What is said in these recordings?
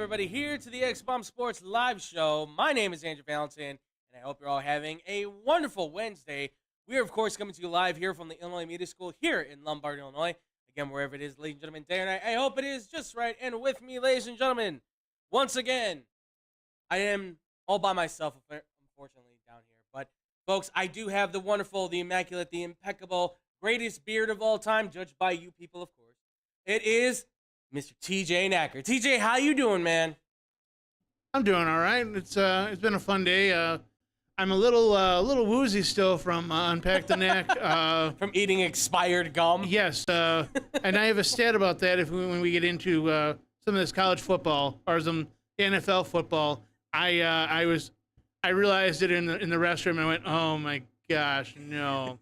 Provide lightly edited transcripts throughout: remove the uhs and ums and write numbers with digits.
everybody, here to the X-Bomb Sports Live Show. My name is Andrew Valentin, and I hope you're all having a wonderful Wednesday. We are, of course, coming to you live here from the Illinois Media School here in Lombard, Illinois. Again, wherever it is, ladies and gentlemen, day or night, I hope it is just right. And with me, ladies and gentlemen, once again, I am all by myself, unfortunately, down here. But, folks, I do have the wonderful, the immaculate, the impeccable, greatest beard of all time, judged by you people, of course. It is Mr. TJ Knacker. TJ, how you doing, man? I'm doing all right. It's been a fun day. I'm a little woozy still from Unpack the Knack. From eating expired gum? Yes, and I have a stat about that when we get into some of this college football or some NFL football. I realized it in the restroom. I went, oh my gosh, no.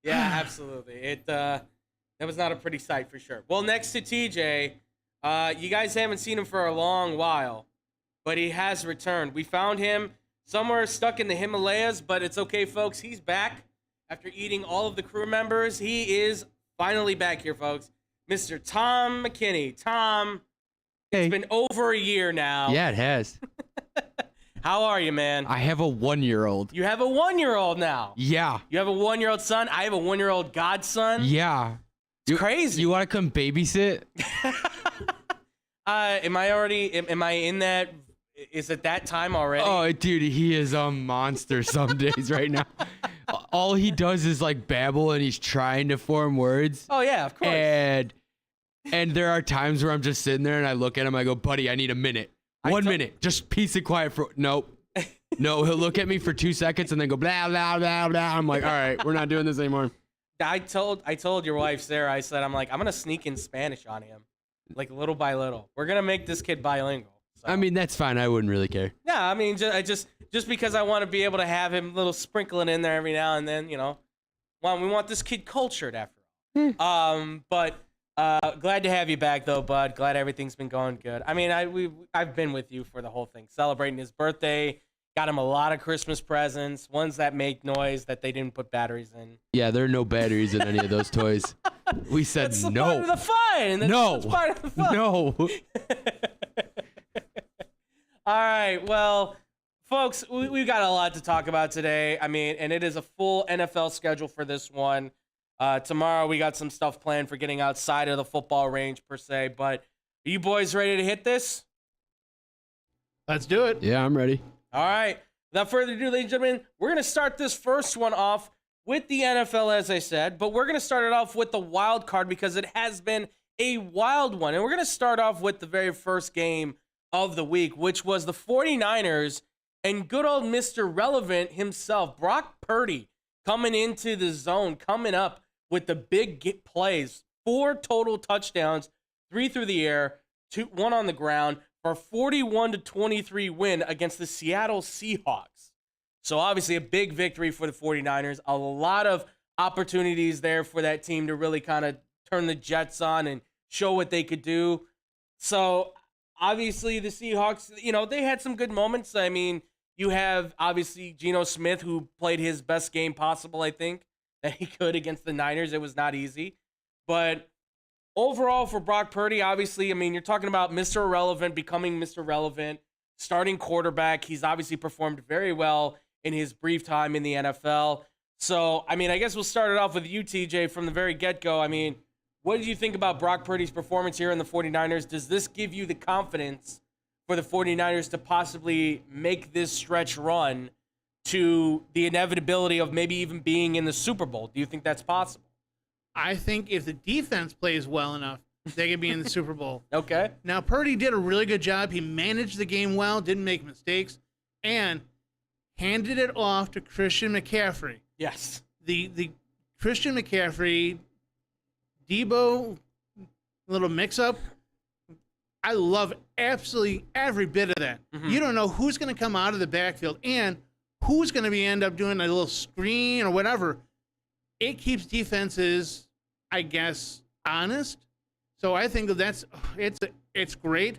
Yeah, absolutely. That was not a pretty sight for sure. Well, next to TJ, you guys haven't seen him for a long while, but he has returned. We found him somewhere stuck in the Himalayas, but it's okay, folks. He's back after eating all of the crew members. He is finally back here, folks. Mr. Tom McKinney. Tom, Hey. It's been over a year now. Yeah, it has. How are you, man? I have a 1-year-old. You have a 1-year-old now. Yeah. You have a 1-year-old son. I have a 1-year-old godson. Yeah. It's crazy. You want to come babysit? Am I in that? Is it that time already? Oh, dude, he is a monster some days right now. All he does is like babble and he's trying to form words. Oh, yeah, of course. And there are times where I'm just sitting there and I look at him, I go, buddy, I need a minute. 1 minute. Just peace and quiet for nope. No, he'll look at me for 2 seconds and then go blah blah blah blah. I'm like, all right, we're not doing this anymore. I told your wife Sarah, I said, I'm gonna sneak in Spanish on him, like little by little. We're gonna make this kid bilingual. So. I mean, that's fine. I wouldn't really care. Yeah, I mean, just because I want to be able to have him little sprinkling in there every now and then, you know. We want this kid cultured after all. But glad to have you back though, bud. Glad everything's been going good. I mean, I've been with you for the whole thing, celebrating his birthday. Got him a lot of Christmas presents, ones that make noise that they didn't put batteries in. Yeah, there are no batteries in any of those toys. We said That's no. Part of the fun. That's part of the fun. No. All right, well, folks, we've got a lot to talk about today. I mean, and it is a full NFL schedule for this one. Tomorrow we got some stuff planned for getting outside of the football range per se. But are you boys ready to hit this? Let's do it. Yeah, I'm ready. All right. Without further ado, ladies and gentlemen, we're going to start this first one off with the NFL, as I said. But we're going to start it off with the wild card because it has been a wild one. And we're going to start off with the very first game of the week, which was the 49ers and good old Mr. Relevant himself, Brock Purdy, coming into the zone, coming up with the big plays. 4 total touchdowns, 3 through the air, 1 on the ground, for a 41-23 win against the Seattle Seahawks. So obviously a big victory for the 49ers. A lot of opportunities there for that team to really kind of turn the Jets on and show what they could do. So obviously the Seahawks, you know, they had some good moments. I mean, you have obviously Geno Smith, who played his best game possible, I think, that he could against the Niners. It was not easy. But overall, for Brock Purdy, obviously, I mean, you're talking about Mr. Irrelevant becoming Mr. Relevant, starting quarterback. He's obviously performed very well in his brief time in the NFL. So, I mean, I guess we'll start it off with you, TJ, from the very get-go. I mean, what did you think about Brock Purdy's performance here in the 49ers? Does this give you the confidence for the 49ers to possibly make this stretch run to the inevitability of maybe even being in the Super Bowl? Do you think that's possible? I think if the defense plays well enough, they could be in the Super Bowl. Okay. Now, Purdy did a really good job. He managed the game well, didn't make mistakes, and handed it off to Christian McCaffrey. Yes. The Christian McCaffrey, Debo little mix-up, I love absolutely every bit of that. Mm-hmm. You don't know who's going to come out of the backfield and who's going to end up doing a little screen or whatever. It keeps defenses, I guess, honest. So I think it's great.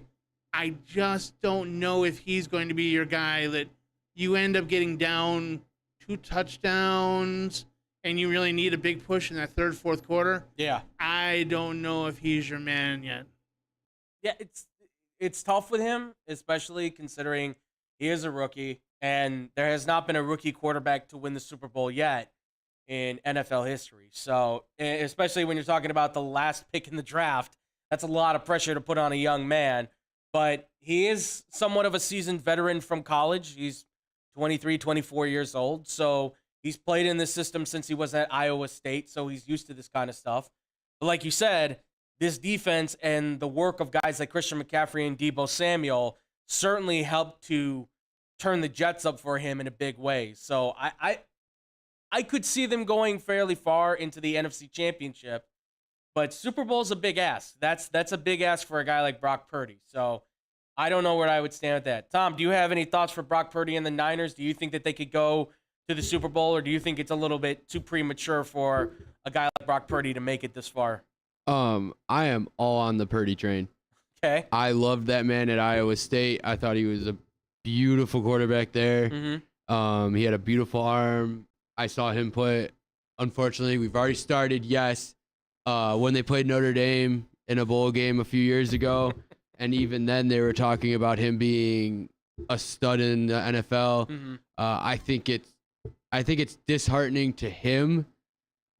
I just don't know if he's going to be your guy that you end up getting down 2 touchdowns and you really need a big push in that third, fourth quarter. Yeah. I don't know if he's your man yet. Yeah, it's tough with him, especially considering he is a rookie, and there has not been a rookie quarterback to win the Super Bowl yet in NFL history. So, especially when you're talking about the last pick in the draft, that's a lot of pressure to put on a young man. But he is somewhat of a seasoned veteran from college. He's 23, 24 years old. So he's played in this system since he was at Iowa State. So he's used to this kind of stuff. But like you said, this defense and the work of guys like Christian McCaffrey and Deebo Samuel certainly helped to turn the Jets up for him in a big way. So I could see them going fairly far into the NFC Championship. But Super Bowl's a big ask. That's a big ask for a guy like Brock Purdy. So I don't know where I would stand with that. Tom, do you have any thoughts for Brock Purdy and the Niners? Do you think that they could go to the Super Bowl, or do you think it's a little bit too premature for a guy like Brock Purdy to make it this far? I am all on the Purdy train. Okay. I loved that man at Iowa State. I thought he was a beautiful quarterback there. Mm-hmm. He had a beautiful arm. I saw him play. Unfortunately, we've already started. Yes. When they played Notre Dame in a bowl game a few years ago, and even then they were talking about him being a stud in the NFL. Mm-hmm. I think it's disheartening to him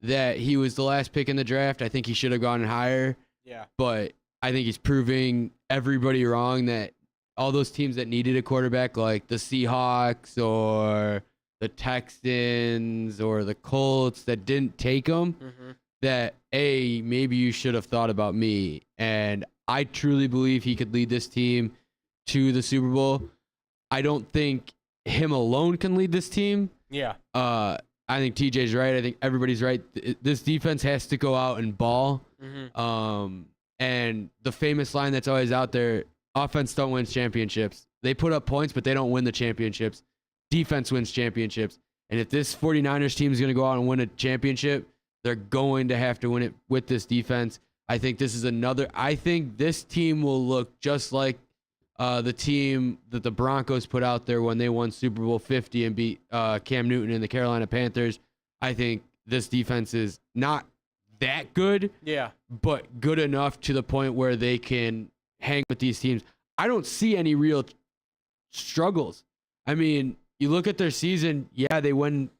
that he was the last pick in the draft. I think he should have gone higher. Yeah. But I think he's proving everybody wrong, that all those teams that needed a quarterback, like the Seahawks or the Texans or the Colts, that didn't take him, that, maybe you should have thought about me. And I truly believe he could lead this team to the Super Bowl. I don't think him alone can lead this team. Yeah. I think TJ's right. I think everybody's right. This defense has to go out and ball. Mm-hmm. And the famous line that's always out there, offense don't win championships. They put up points, but they don't win the championships. Defense wins championships. And if this 49ers team is going to go out and win a championship, they're going to have to win it with this defense. I think this team will look just like the team that the Broncos put out there when they won Super Bowl 50 and beat Cam Newton and the Carolina Panthers. I think this defense is not that good, but good enough to the point where they can hang with these teams. I don't see any real struggles. I mean, you look at their season, they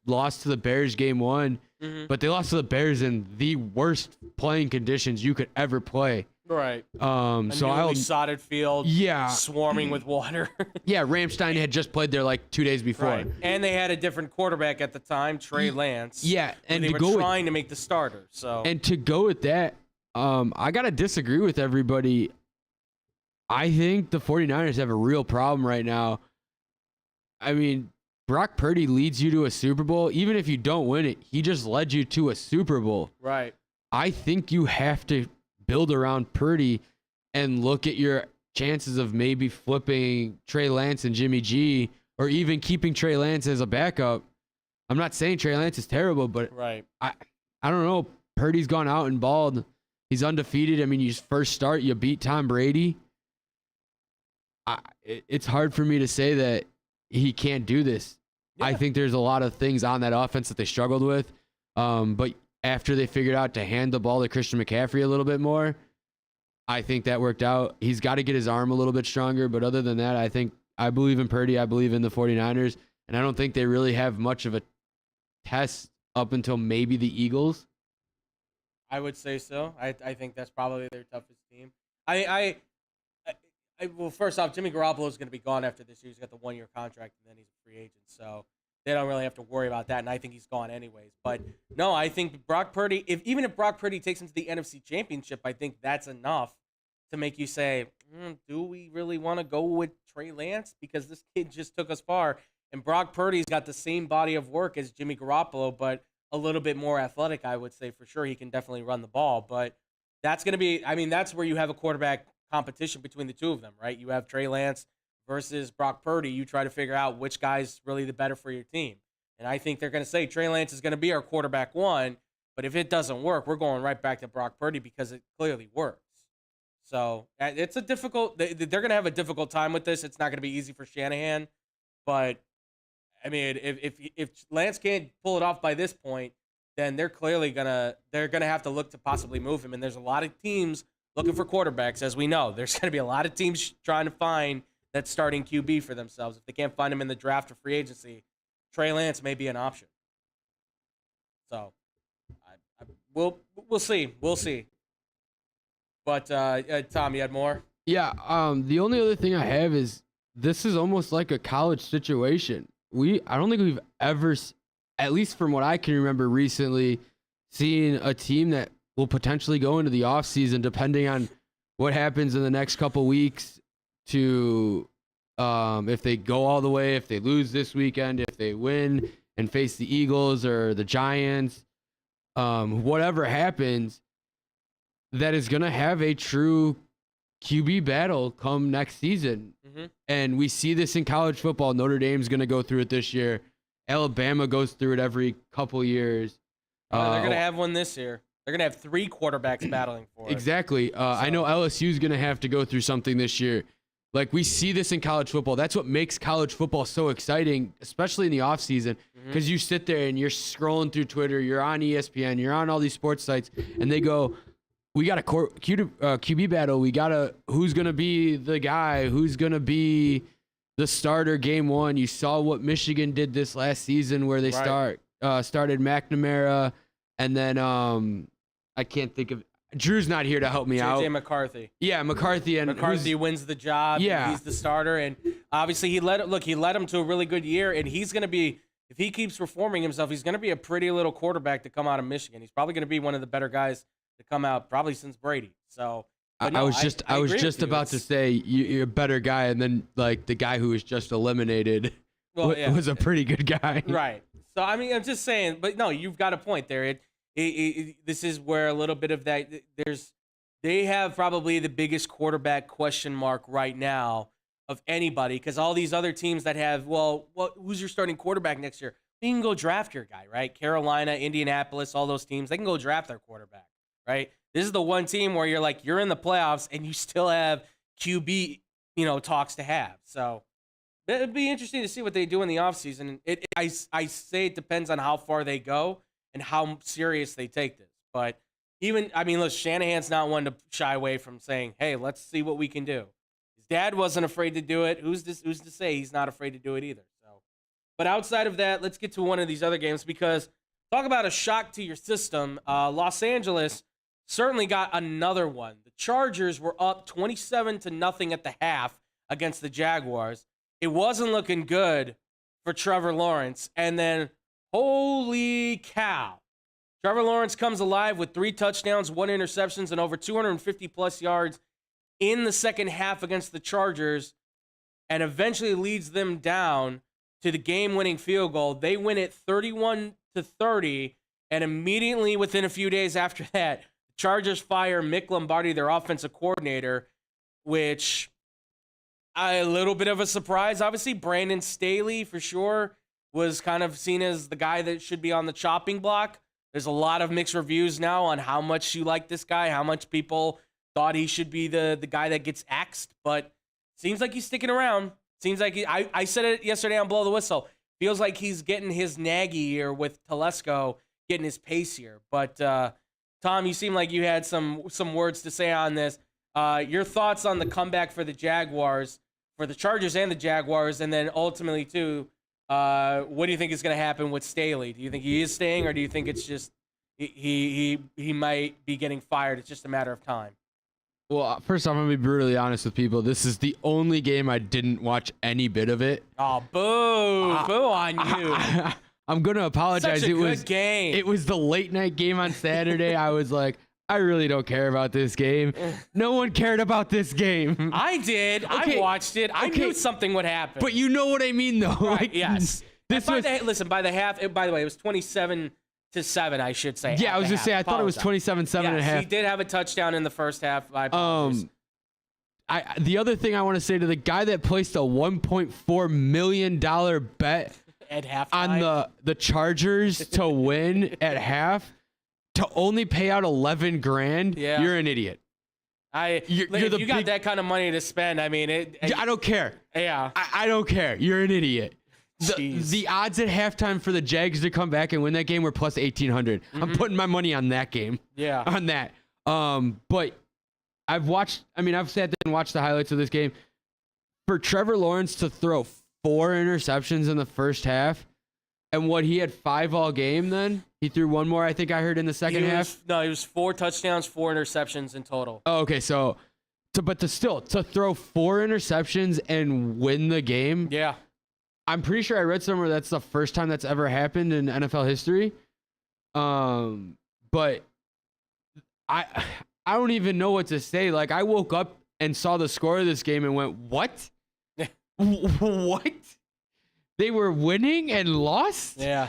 lost to the Bears game 1, but they lost to the Bears in the worst playing conditions you could ever play. Right. So sodded field. Swarming with water. Ramstein had just played there like 2 days before. Right. And they had a different quarterback at the time, Trey Lance. And they were trying to make the starter. So. And to go with that, I got to disagree with everybody. I think the 49ers have a real problem right now. I mean, Brock Purdy leads you to a Super Bowl. Even if you don't win it, he just led you to a Super Bowl. Right. I think you have to build around Purdy and look at your chances of maybe flipping Trey Lance and Jimmy G, or even keeping Trey Lance as a backup. I'm not saying Trey Lance is terrible, but I don't know. Purdy's gone out and balled. He's undefeated. I mean, you first start, you beat Tom Brady. It's hard for me to say that he can't do this. I think there's a lot of things on that offense that they struggled with. But after they figured out to hand the ball to Christian McCaffrey a little bit more, I think that worked out. He's got to get his arm a little bit stronger. But other than that, I believe in Purdy. I believe in the 49ers. And I don't think they really have much of a test up until maybe the Eagles. I would say so. I think that's probably their toughest team. Well, first off, Jimmy Garoppolo is going to be gone after this year. He's got the 1-year contract, and then he's a free agent. So they don't really have to worry about that, and I think he's gone anyways. But, no, I think Brock Purdy, even if Brock Purdy takes him to the NFC Championship, I think that's enough to make you say, do we really want to go with Trey Lance? Because this kid just took us far. And Brock Purdy's got the same body of work as Jimmy Garoppolo, but a little bit more athletic, I would say, for sure. He can definitely run the ball. But that's going to be, that's where you have a quarterback competition between the two of them, right? You have Trey Lance versus Brock Purdy. You try to figure out which guy's really the better for your team. And I think they're going to say Trey Lance is going to be our quarterback 1, but if it doesn't work, we're going right back to Brock Purdy because it clearly works. So it's they're going to have a difficult time with this. It's not going to be easy for Shanahan, but I mean, if Lance can't pull it off by this point, then they're clearly they're gonna have to look to possibly move him. And there's a lot of teams looking for quarterbacks, as we know, there's going to be a lot of teams trying to find that starting QB for themselves. If they can't find him in the draft or free agency, Trey Lance may be an option. So, we'll see. We'll see. But, Tom, you had more? Yeah, the only other thing I have is this is almost like a college situation. I don't think we've ever, at least from what I can remember recently, seen a team that will potentially go into the offseason, depending on what happens in the next couple weeks, to if they go all the way, if they lose this weekend, if they win and face the Eagles or the Giants, whatever happens, that is going to have a true QB battle come next season. Mm-hmm. And we see this in college football. Notre Dame's going to go through it this year. Alabama goes through it every couple years. They're going to have one this year. They're going to have 3 quarterbacks battling for it. Exactly. I know LSU's going to have to go through something this year. Like, we see this in college football. That's what makes college football so exciting, especially in the offseason, because you sit there and you're scrolling through Twitter, you're on ESPN, you're on all these sports sites, and they go, we got a QB battle. We got who's going to be the guy? Who's going to be the starter game 1? You saw what Michigan did this last season where they started McNamara, and then I can't think of – Drew's not here to help me out. J.J. McCarthy. Yeah, McCarthy. And McCarthy wins the job. Yeah. He's the starter. And obviously he led him to a really good year. And he's going to be – if he keeps performing himself, he's going to be a pretty little quarterback to come out of Michigan. He's probably going to be one of the better guys to come out probably since Brady. So no, I was just about to say you're a better guy, and then like the guy who was just eliminated was a pretty good guy. Right. So I mean, I'm just saying, but no, you've got a point there. This is where a little bit of that they have probably the biggest quarterback question mark right now of anybody, because all these other teams that have, who's your starting quarterback next year? You can go draft your guy, right? Carolina, Indianapolis, all those teams, they can go draft their quarterback, right? This is the one team where you're in the playoffs and you still have QB, talks to have. So it'd be interesting to see what they do in the offseason. I say it depends on how far they go and how serious they take this. But look, Shanahan's not one to shy away from saying, hey, let's see what we can do. His dad wasn't afraid to do it. Who's to say he's not afraid to do it either? So, but outside of that, let's get to one of these other games, because talk about a shock to your system. Los Angeles certainly got another one. The Chargers were up 27-0 at the half against the Jaguars. It wasn't looking good for Trevor Lawrence. And then, holy cow, Trevor Lawrence comes alive with 3 touchdowns, 1 interceptions, and over 250-plus yards in the second half against the Chargers, and eventually leads them down to the game-winning field goal. They win it 31-30, and immediately within a few days after that, the Chargers fire Mick Lombardi, their offensive coordinator, which a little bit of a surprise. Obviously, Brandon Staley, for sure, was kind of seen as the guy that should be on the chopping block. There's a lot of mixed reviews now on how much you like this guy, how much people thought he should be the guy that gets axed, but seems like he's sticking around. Seems like I said it yesterday on Blow the Whistle. Feels like he's getting his Nagy year with Telesco, getting his pace here. But Tom, you seem like you had some words to say on this. Your thoughts on the comeback for the Jaguars, for the Chargers and the Jaguars, and then ultimately too, what do you think is going to happen with Staley? Do you think he is staying, or do you think it's just he might be getting fired? It's just a matter of time. Well, first off, I'm going to be brutally honest with people. This is the only game I didn't watch any bit of it. Oh, boo. Boo on you. I'm going to apologize. Such a good game. It was the late night game on Saturday. I was like, I really don't care about this game. No one cared about this game. I did. Okay. I watched it. I knew something would happen. But you know what I mean, though. Right, Like, yes. Listen, by the half, by the way, it was 27-7, I should say. Yeah, I was going to say, I thought it was 27-7 and a half. He did have a touchdown in the first half. The other thing I want to say to the guy that placed a $1.4 million bet at halftime on the Chargers to win at half, to only pay out $11,000, you're an idiot. If you got that kind of money to spend, I don't care. Yeah. I don't care. You're an idiot. The odds at halftime for the Jags to come back and win that game were plus 1,800. I'm putting my money on that game. Yeah. On that. But I've sat there and watched the highlights of this game. For Trevor Lawrence to throw 4 interceptions in the first half, and what he had 5 all game, then he threw 1 more. I think I heard in the second half. No, he was 4 touchdowns, 4 interceptions in total. Oh, okay. So, to throw 4 interceptions and win the game. Yeah. I'm pretty sure I read somewhere that's the first time that's ever happened in NFL history. But I don't even know what to say. Like, I woke up and saw the score of this game and went, what? What? They were winning and lost? Yeah.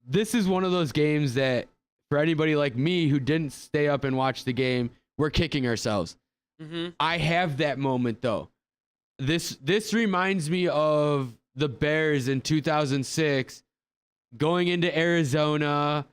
This is one of those games that for anybody like me who didn't stay up and watch the game, we're kicking ourselves. Mm-hmm. I have that moment though. This reminds me of the Bears in 2006 going into Arizona,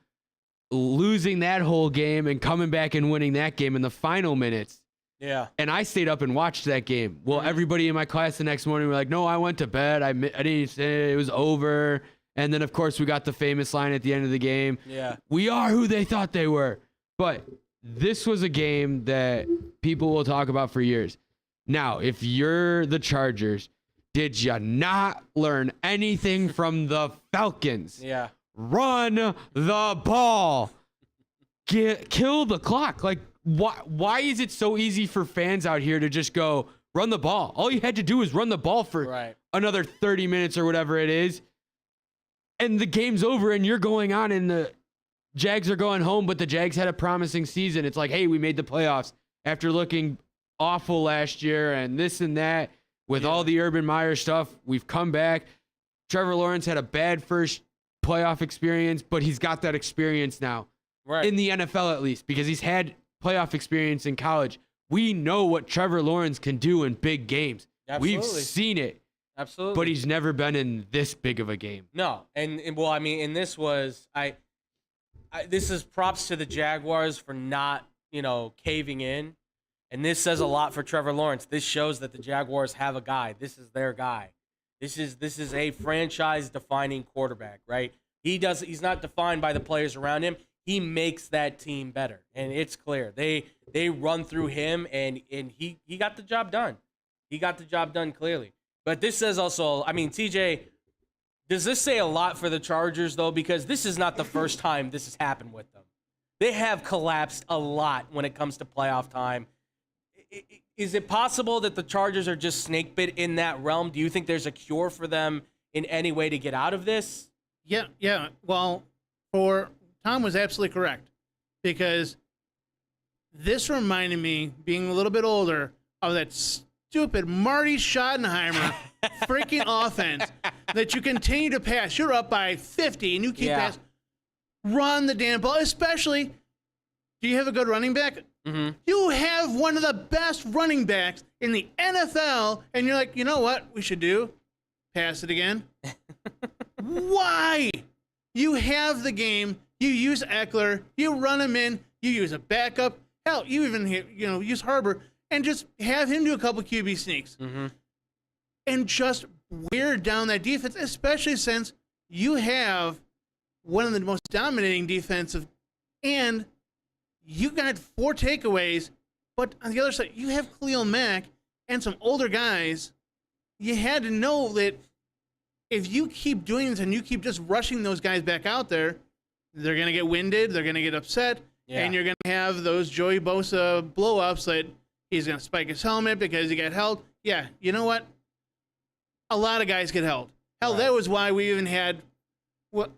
losing that whole game and coming back and winning that game in the final minutes. Yeah. And I stayed up and watched that game. Well, everybody in my class the next morning were like, no, I went to bed. I didn't say it was over. And then, of course, we got the famous line at the end of the game. Yeah. We are who they thought they were. But this was a game that people will talk about for years. Now, if you're the Chargers, did you not learn anything from the Falcons? Yeah. Run the ball. Kill the clock. Like, why is it so easy for fans out here to just go run the ball? All you had to do was run the ball for another 30 minutes or whatever it is. And the game's over and you're going on and the Jags are going home, but the Jags had a promising season. It's like, hey, we made the playoffs after looking awful last year and this and that with all the Urban Meyer stuff. We've come back. Trevor Lawrence had a bad first playoff experience, but he's got that experience now in the NFL at least because he's had playoff experience in college. We know what Trevor Lawrence can do in big games. Absolutely. We've seen it. Absolutely. But he's never been in this big of a game. No. And well, I mean, and this was this is props to the Jaguars for not, caving in. And this says a lot for Trevor Lawrence. This shows that the Jaguars have a guy. This is their guy. This is a franchise defining quarterback, right? He's not defined by the players around him. He makes that team better, and it's clear. They run through him, and he got the job done. He got the job done clearly. But this says also, I mean, TJ, does this say a lot for the Chargers, though? Because this is not the first time this has happened with them. They have collapsed a lot when it comes to playoff time. Is it possible that the Chargers are just snake bit in that realm? Do you think there's a cure for them in any way to get out of this? Yeah. Well, Tom was absolutely correct because this reminded me, being a little bit older, of that stupid Marty Schottenheimer freaking offense that you continue to pass. You're up by 50 and you keep passing. Run the damn ball, especially, do you have a good running back? Mm-hmm. You have one of the best running backs in the NFL, and you're like, you know what we should do? Pass it again. Why? You have the game. You use Eckler. You run him in. You use a backup. Hell, you even use Harbor and just have him do a couple QB sneaks. Mm-hmm. And just wear down that defense, especially since you have one of the most dominating defensive, and you got 4 takeaways, but on the other side, you have Khalil Mack and some older guys. You had to know that if you keep doing this and you keep just rushing those guys back out there, they're going to get winded, they're going to get upset, and you're going to have those Joey Bosa blow-ups that he's going to spike his helmet because he got held. Yeah, you know what? A lot of guys get held. Hell, that was why we even had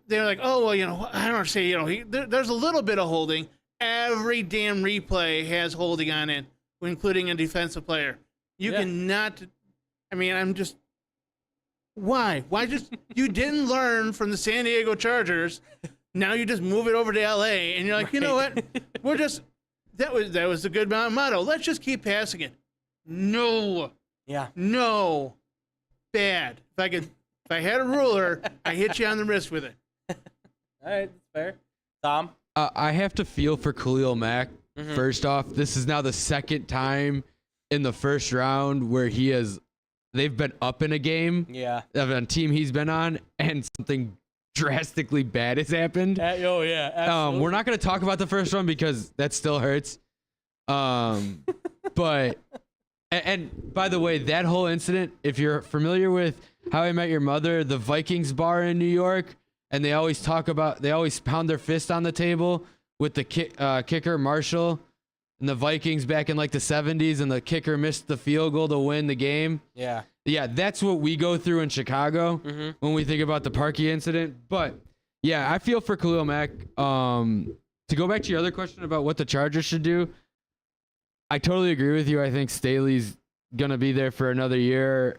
they're like, oh, well, I don't say, there's a little bit of holding. Every damn replay has holding on it, including a defensive player. You cannot, I'm just, why? Why just, you didn't learn from the San Diego Chargers. Now you just move it over to LA and you're like, you know what? We're just, that was a good motto. Let's just keep passing it. No. Yeah. No. Bad. If I had a ruler, I hit you on the wrist with it. All right, that's fair. Tom? I have to feel for Khalil Mack. Mm-hmm. First off, this is now the second time in the first round where they've been up in a game of a team he's been on, and something drastically bad has happened. Absolutely. We're not going to talk about the first one because that still hurts. But and by the way, that whole incident, if you're familiar with How I Met Your Mother, the Vikings bar in New York, and they always pound their fist on the table with the kicker Marshall and the Vikings back in like the 70s, and the kicker missed the field goal to win the game. Yeah. Yeah, that's what we go through in Chicago when we think about the Parkey incident. But yeah, I feel for Khalil Mack. To go back to your other question about what the Chargers should do, I totally agree with you. I think Staley's gonna be there for another year.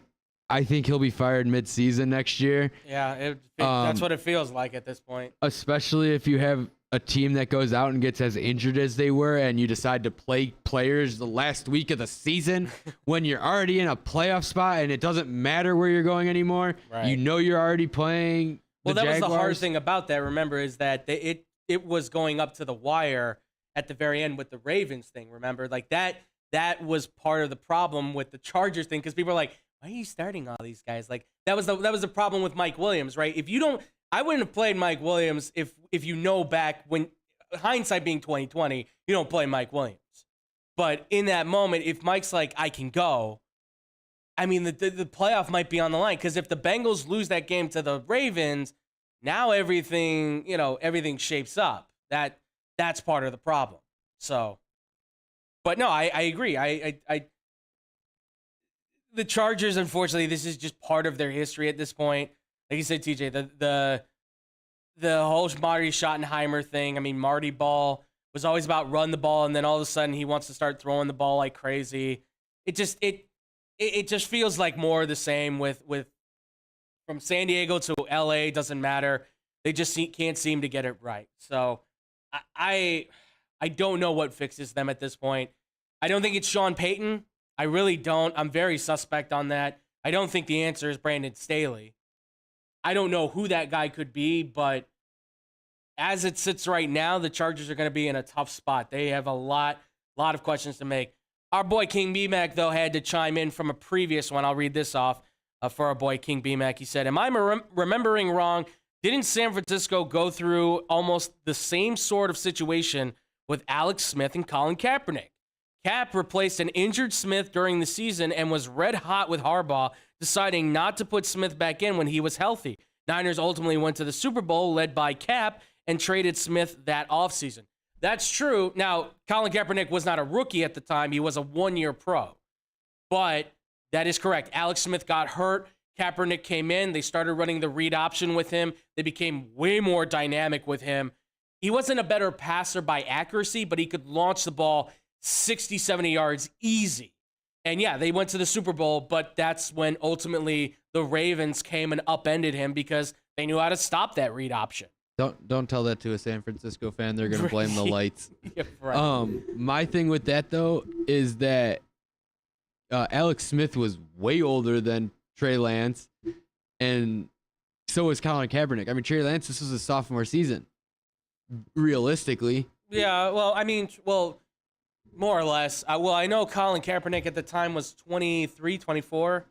I think he'll be fired mid-season next year. Yeah, that's what it feels like at this point. Especially if you have a team that goes out and gets as injured as they were, and you decide to play players the last week of the season when you're already in a playoff spot, and it doesn't matter where you're going anymore. Right. You know you're already playing. Well, that Jaguars. was the hard thing about that. Remember, is that it was going up to the wire at the very end with the Ravens thing. Remember, like that was part of the problem with the Chargers thing, because people are like, why are you starting all these guys? Like that was the problem with Mike Williams, right? If you don't, I wouldn't have played Mike Williams if you know back when hindsight being 2020, you don't play Mike Williams. But in that moment, if Mike's like, I can go, I mean, the playoff might be on the line, because if the Bengals lose that game to the Ravens, now everything shapes up. That's part of the problem. So, but no, I agree. The Chargers, unfortunately, this is just part of their history at this point. Like you said, TJ, the whole Marty Schottenheimer thing. I mean, Marty Ball was always about run the ball, and then all of a sudden he wants to start throwing the ball like crazy. It just feels like more of the same with from San Diego to LA. Doesn't matter. They just can't seem to get it right. So I don't know what fixes them at this point. I don't think it's Sean Payton. I really don't. I'm very suspect on that. I don't think the answer is Brandon Staley. I don't know who that guy could be, but as it sits right now, the Chargers are going to be in a tough spot. They have a lot of questions to make. Our boy King B-Mac, though, had to chime in from a previous one. I'll read this off for our boy King B-Mac. He said, am I remembering wrong? Didn't San Francisco go through almost the same sort of situation with Alex Smith and Colin Kaepernick? Cap replaced an injured Smith during the season and was red hot with Harbaugh, deciding not to put Smith back in when he was healthy. Niners ultimately went to the Super Bowl led by Cap and traded Smith that offseason. That's true. Now, Colin Kaepernick was not a rookie at the time. He was a one-year pro. But that is correct. Alex Smith got hurt. Kaepernick came in. They started running the read option with him. They became way more dynamic with him. He wasn't a better passer by accuracy, but he could launch the ball 60, 70 yards easy. And yeah, they went to the Super Bowl, but that's when ultimately the Ravens came and upended him because they knew how to stop that read option. Don't tell that to a San Francisco fan. They're gonna blame the lights. Yeah, right. My thing with that though is that Alex Smith was way older than Trey Lance, and so was Colin Kaepernick. I mean, Trey Lance, this was his sophomore season, realistically. Yeah, well, I mean, more or less. I know Colin Kaepernick at the time was 23, 24,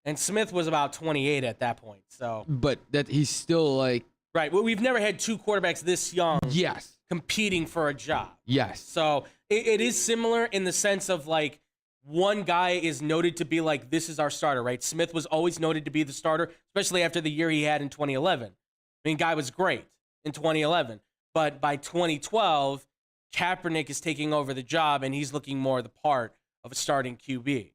and Smith was about 28 at that point. So, but that he's still like right. Well, we've never had two quarterbacks this young. Yes. Competing for a job. Yes. So it is similar in the sense of like one guy is noted to be like, this is our starter, right? Smith was always noted to be the starter, especially after the year he had in 2011. I mean, guy was great in 2011, but by 2012. Kaepernick is taking over the job, and he's looking more the part of a starting QB.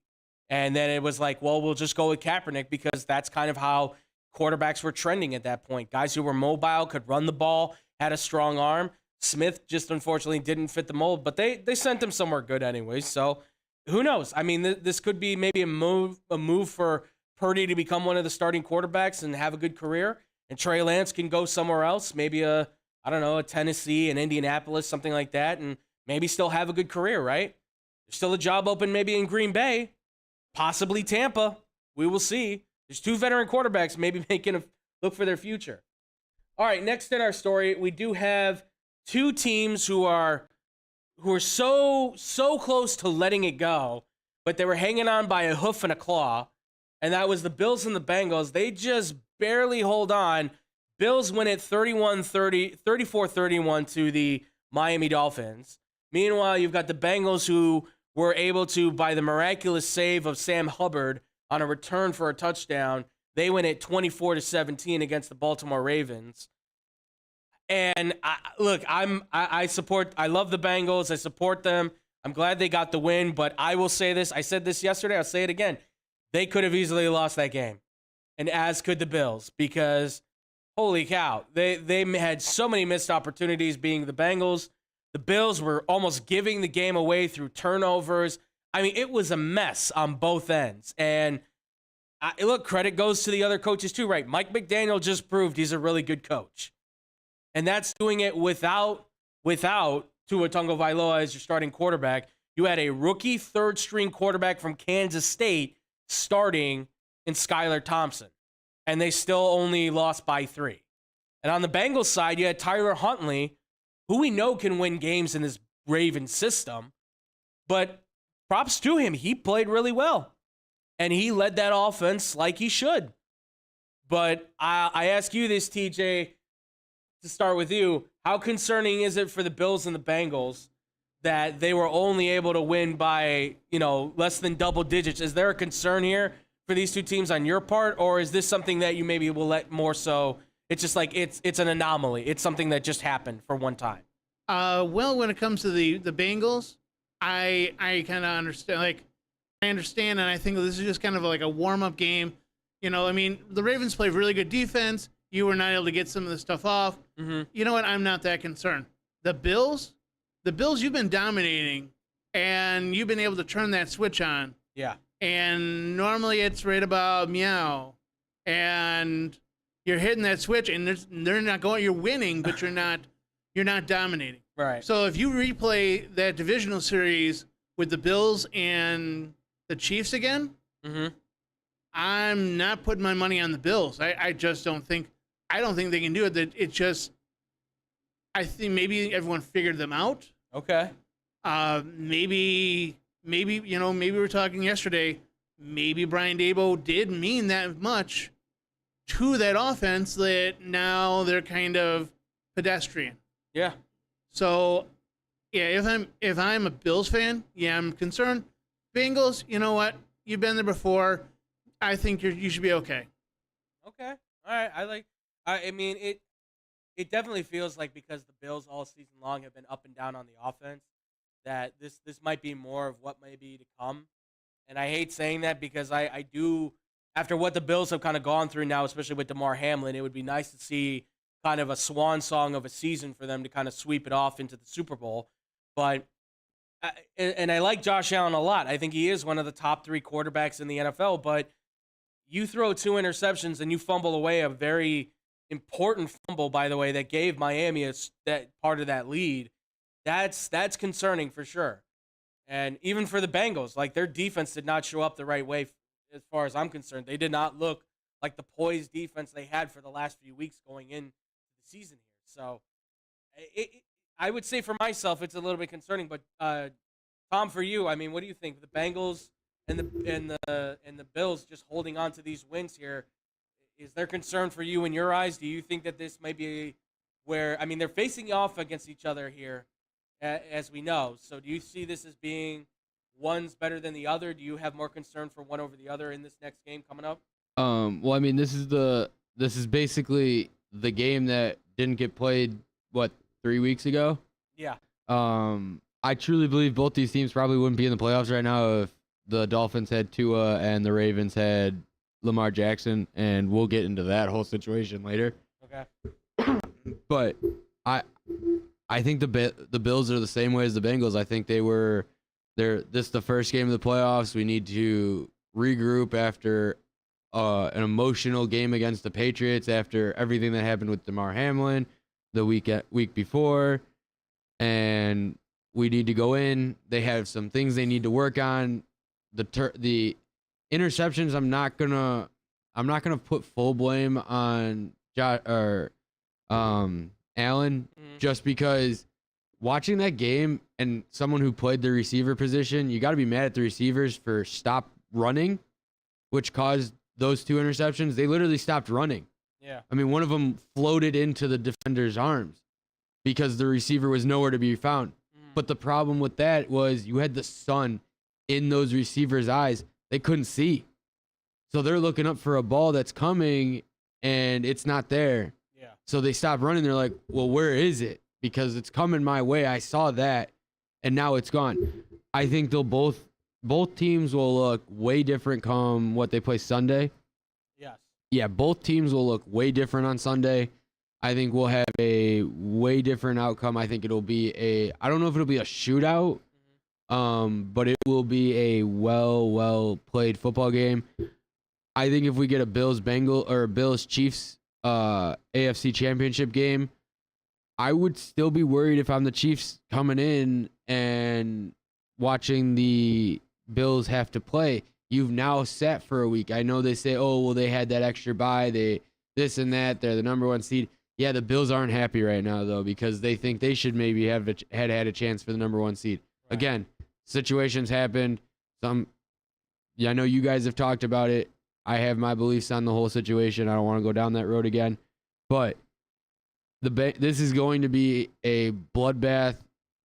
And then it was like, well, we'll just go with Kaepernick because that's kind of how quarterbacks were trending at that point. Guys who were mobile, could run the ball, had a strong arm. Smith just unfortunately didn't fit the mold, but they sent him somewhere good anyway. So who knows? I mean, this could be maybe a move for Purdy to become one of the starting quarterbacks and have a good career. And Trey Lance can go somewhere else, maybe a Tennessee, an Indianapolis, something like that, and maybe still have a good career, right? There's still a job open maybe in Green Bay, possibly Tampa. We will see. There's two veteran quarterbacks maybe making a look for their future. All right, next in our story, we do have two teams who are so close to letting it go, but they were hanging on by a hoof and a claw, and that was the Bills and the Bengals. They just barely hold on. Bills win it 34-31 to the Miami Dolphins. Meanwhile, you've got the Bengals who were able to, by the miraculous save of Sam Hubbard on a return for a touchdown, they win it 24-17 against the Baltimore Ravens. And I love the Bengals. I support them. I'm glad they got the win, but I will say this. I said this yesterday. I'll say it again. They could have easily lost that game, and as could the Bills, because holy cow, they had so many missed opportunities being the Bengals. The Bills were almost giving the game away through turnovers. I mean, it was a mess on both ends. And look, credit goes to the other coaches too, right? Mike McDaniel just proved he's a really good coach. And that's doing it without Tua Tagovailoa as your starting quarterback. You had a rookie third-string quarterback from Kansas State starting in Skylar Thompson. And they still only lost by 3. And on the Bengals side, you had Tyler Huntley, who we know can win games in this Ravens system. But props to him. He played really well. And he led that offense like he should. But I ask you this, TJ, to start with you. How concerning is it for the Bills and the Bengals that they were only able to win by, less than double digits? Is there a concern here for these two teams on your part, or is this something that you maybe will let more so? It's just like it's an anomaly. It's something that just happened for one time. Well, when it comes to the Bengals, I kind of understand. I understand, and I think this is just kind of like a warm-up game. The Ravens play really good defense. You were not able to get some of the stuff off. Mm-hmm. You know what? I'm not that concerned. The Bills, you've been dominating, and you've been able to turn that switch on. Yeah. And normally it's right about meow, and you're hitting that switch, and they're not going. You're winning, but you're not dominating. Right. So if you replay that divisional series with the Bills and the Chiefs again, mm-hmm. I'm not putting my money on the Bills. I just don't think. I don't think they can do it. I think maybe everyone figured them out. Okay. Maybe we were talking yesterday. Maybe Brian Daboll did mean that much to that offense that now they're kind of pedestrian. Yeah. So, yeah, if I'm a Bills fan, yeah, I'm concerned. Bengals, you know what? You've been there before. I think you should be okay. Okay. All right. I mean, it definitely feels like because the Bills all season long have been up and down on the offense, that this might be more of what may be to come. And I hate saying that because I do, after what the Bills have kind of gone through now, especially with Lamar Hamlin, it would be nice to see kind of a swan song of a season for them to kind of sweep it off into the Super Bowl. But and I like Josh Allen a lot. I think he is one of the top 3 quarterbacks in the NFL, but you throw 2 interceptions and you fumble away a very important fumble, by the way, that gave Miami that part of that lead. That's concerning for sure. And even for the Bengals, like their defense did not show up the right way as far as I'm concerned. They did not look like the poised defense they had for the last few weeks going into the season here. So I would say for myself, it's a little bit concerning. But Tom, for you, I mean, what do you think? The Bengals and the Bills just holding on to these wins here, is there concern for you in your eyes? Do you think that this might be where, I mean, they're facing off against each other here, as we know. So do you see this as being one's better than the other? Do you have more concern for one over the other in this next game coming up? Well, I mean, this is basically the game that didn't get played, 3 weeks ago? Yeah. I truly believe both these teams probably wouldn't be in the playoffs right now if the Dolphins had Tua and the Ravens had Lamar Jackson, and we'll get into that whole situation later. Okay. But I think the Bills are the same way as the Bengals. I think this is the first game of the playoffs. We need to regroup after an emotional game against the Patriots, after everything that happened with Damar Hamlin the week before, and we need to go in. They have some things they need to work on. The interceptions, I'm not gonna put full blame on Allen, just because watching that game, and someone who played the receiver position, you got to be mad at the receivers for stop running, which caused those 2 interceptions. They literally stopped running. Yeah. I mean, one of them floated into the defender's arms because the receiver was nowhere to be found. But the problem with that was you had the sun in those receivers' eyes. They couldn't see. So they're looking up for a ball that's coming and it's not there. Yeah. So they stop running. They're like, well, where is it? Because it's coming my way. I saw that and now it's gone. I think they'll both teams will look way different come what they play Sunday. Yes. Yeah, both teams will look way different on Sunday. I think we'll have a way different outcome. I think it'll be I don't know if it'll be a shootout, but it will be a well played football game. I think if we get a Bills Chiefs AFC Championship game, I would still be worried if I'm the Chiefs coming in and watching the Bills have to play. You've now sat for a week. I know they say, oh, well, they had that extra bye. They this and that. They're the number 1 seed. Yeah, the Bills aren't happy right now, though, because they think they should maybe have had a chance for the number 1 seed. Right. Again, situations happened. I know you guys have talked about it. I have my beliefs on the whole situation. I don't want to go down that road again. But this is going to be a bloodbath.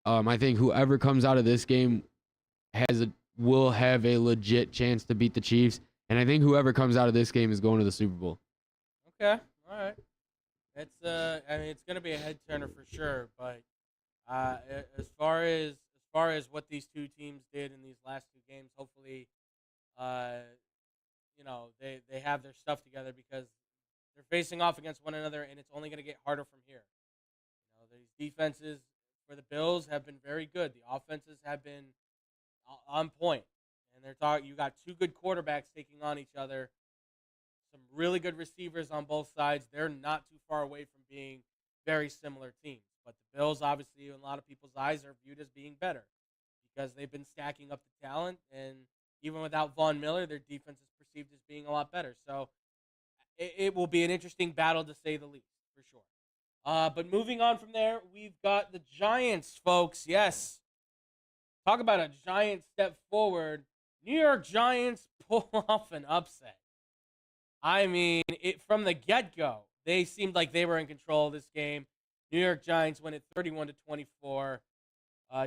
I think whoever comes out of this game will have a legit chance to beat the Chiefs. And I think whoever comes out of this game is going to the Super Bowl. Okay. All right. It's it's going to be a head turner for sure. But as far as what these two teams did in these last 2 games, hopefully, they have their stuff together because they're facing off against one another, and it's only going to get harder from here. These defenses for the Bills have been very good. The offenses have been on point, and you got 2 good quarterbacks taking on each other. Some really good receivers on both sides. They're not too far away from being very similar teams. But the Bills, obviously, in a lot of people's eyes, are viewed as being better because they've been stacking up the talent, and even without Von Miller, their defense is perceived as being a lot better. So it will be an interesting battle, to say the least, for sure. But moving on from there, we've got the Giants, folks. Yes. Talk about a giant step forward. New York Giants pull off an upset. I mean, from the get-go, they seemed like they were in control of this game. New York Giants win it 31-24.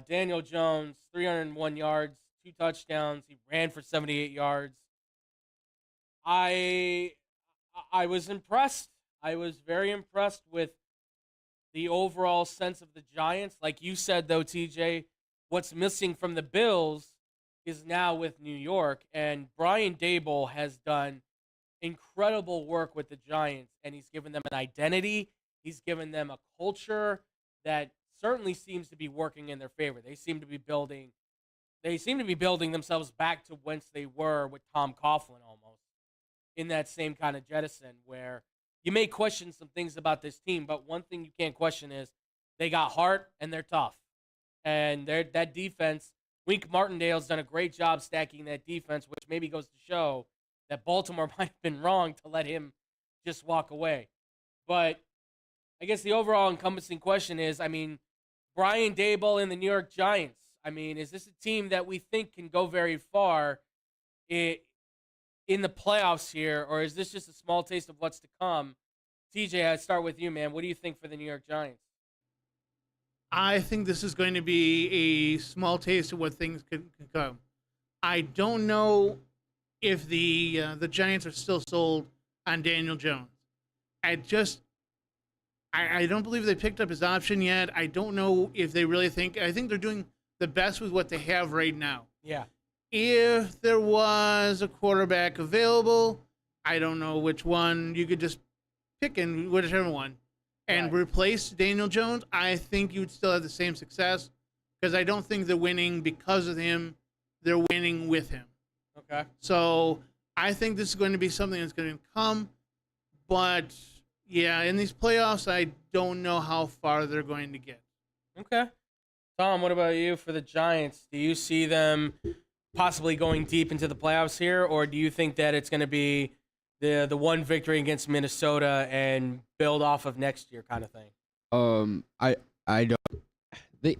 Daniel Jones, 301 yards, 2 touchdowns. He ran for 78 yards. I was impressed. I was very impressed with the overall sense of the Giants. Like you said, though, TJ, what's missing from the Bills is now with New York. And Brian Daboll has done incredible work with the Giants, and he's given them an identity. He's given them a culture that certainly seems to be working in their favor. They seem to be building themselves back to whence they were with Tom Coughlin, almost in that same kind of jettison, where you may question some things about this team, but one thing you can't question is they got heart and they're tough. And that defense, Wink Martindale's done a great job stacking that defense, which maybe goes to show that Baltimore might have been wrong to let him just walk away. But I guess the overall encompassing question is, Brian Daboll and the New York Giants, is this a team that we think can go very far in the playoffs here, or is this just a small taste of what's to come? TJ, I'd start with you, man. What do you think for the New York Giants? I think this is going to be a small taste of what things could come. I don't know if the Giants are still sold on Daniel Jones. I don't believe they picked up his option yet. I don't know if they really think. I think they're doing the best with what they have right now. Yeah. If there was a quarterback available, I don't know which one, you could just pick in whichever one and replace Daniel Jones. I think you would still have the same success because I don't think they're winning because of him. They're winning with him. Okay. So I think this is going to be something that's going to come. But, yeah, in these playoffs, I don't know how far they're going to get. Okay. Tom, what about you for the Giants? Do you see them possibly going deep into the playoffs here, or do you think that it's going to be the one victory against Minnesota and build off of next year kind of thing? I don't. The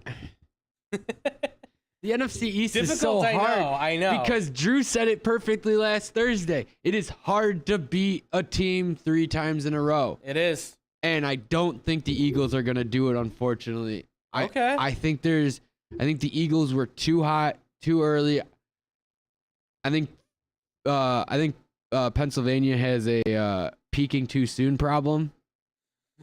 NFC East is so hard. I know. Because Drew said it perfectly last Thursday. It is hard to beat a team 3 times in a row. It is. And I don't think the Eagles are going to do it, unfortunately. Okay. I think there's I think the Eagles were too hot, too early. I think Pennsylvania has a peaking too soon problem.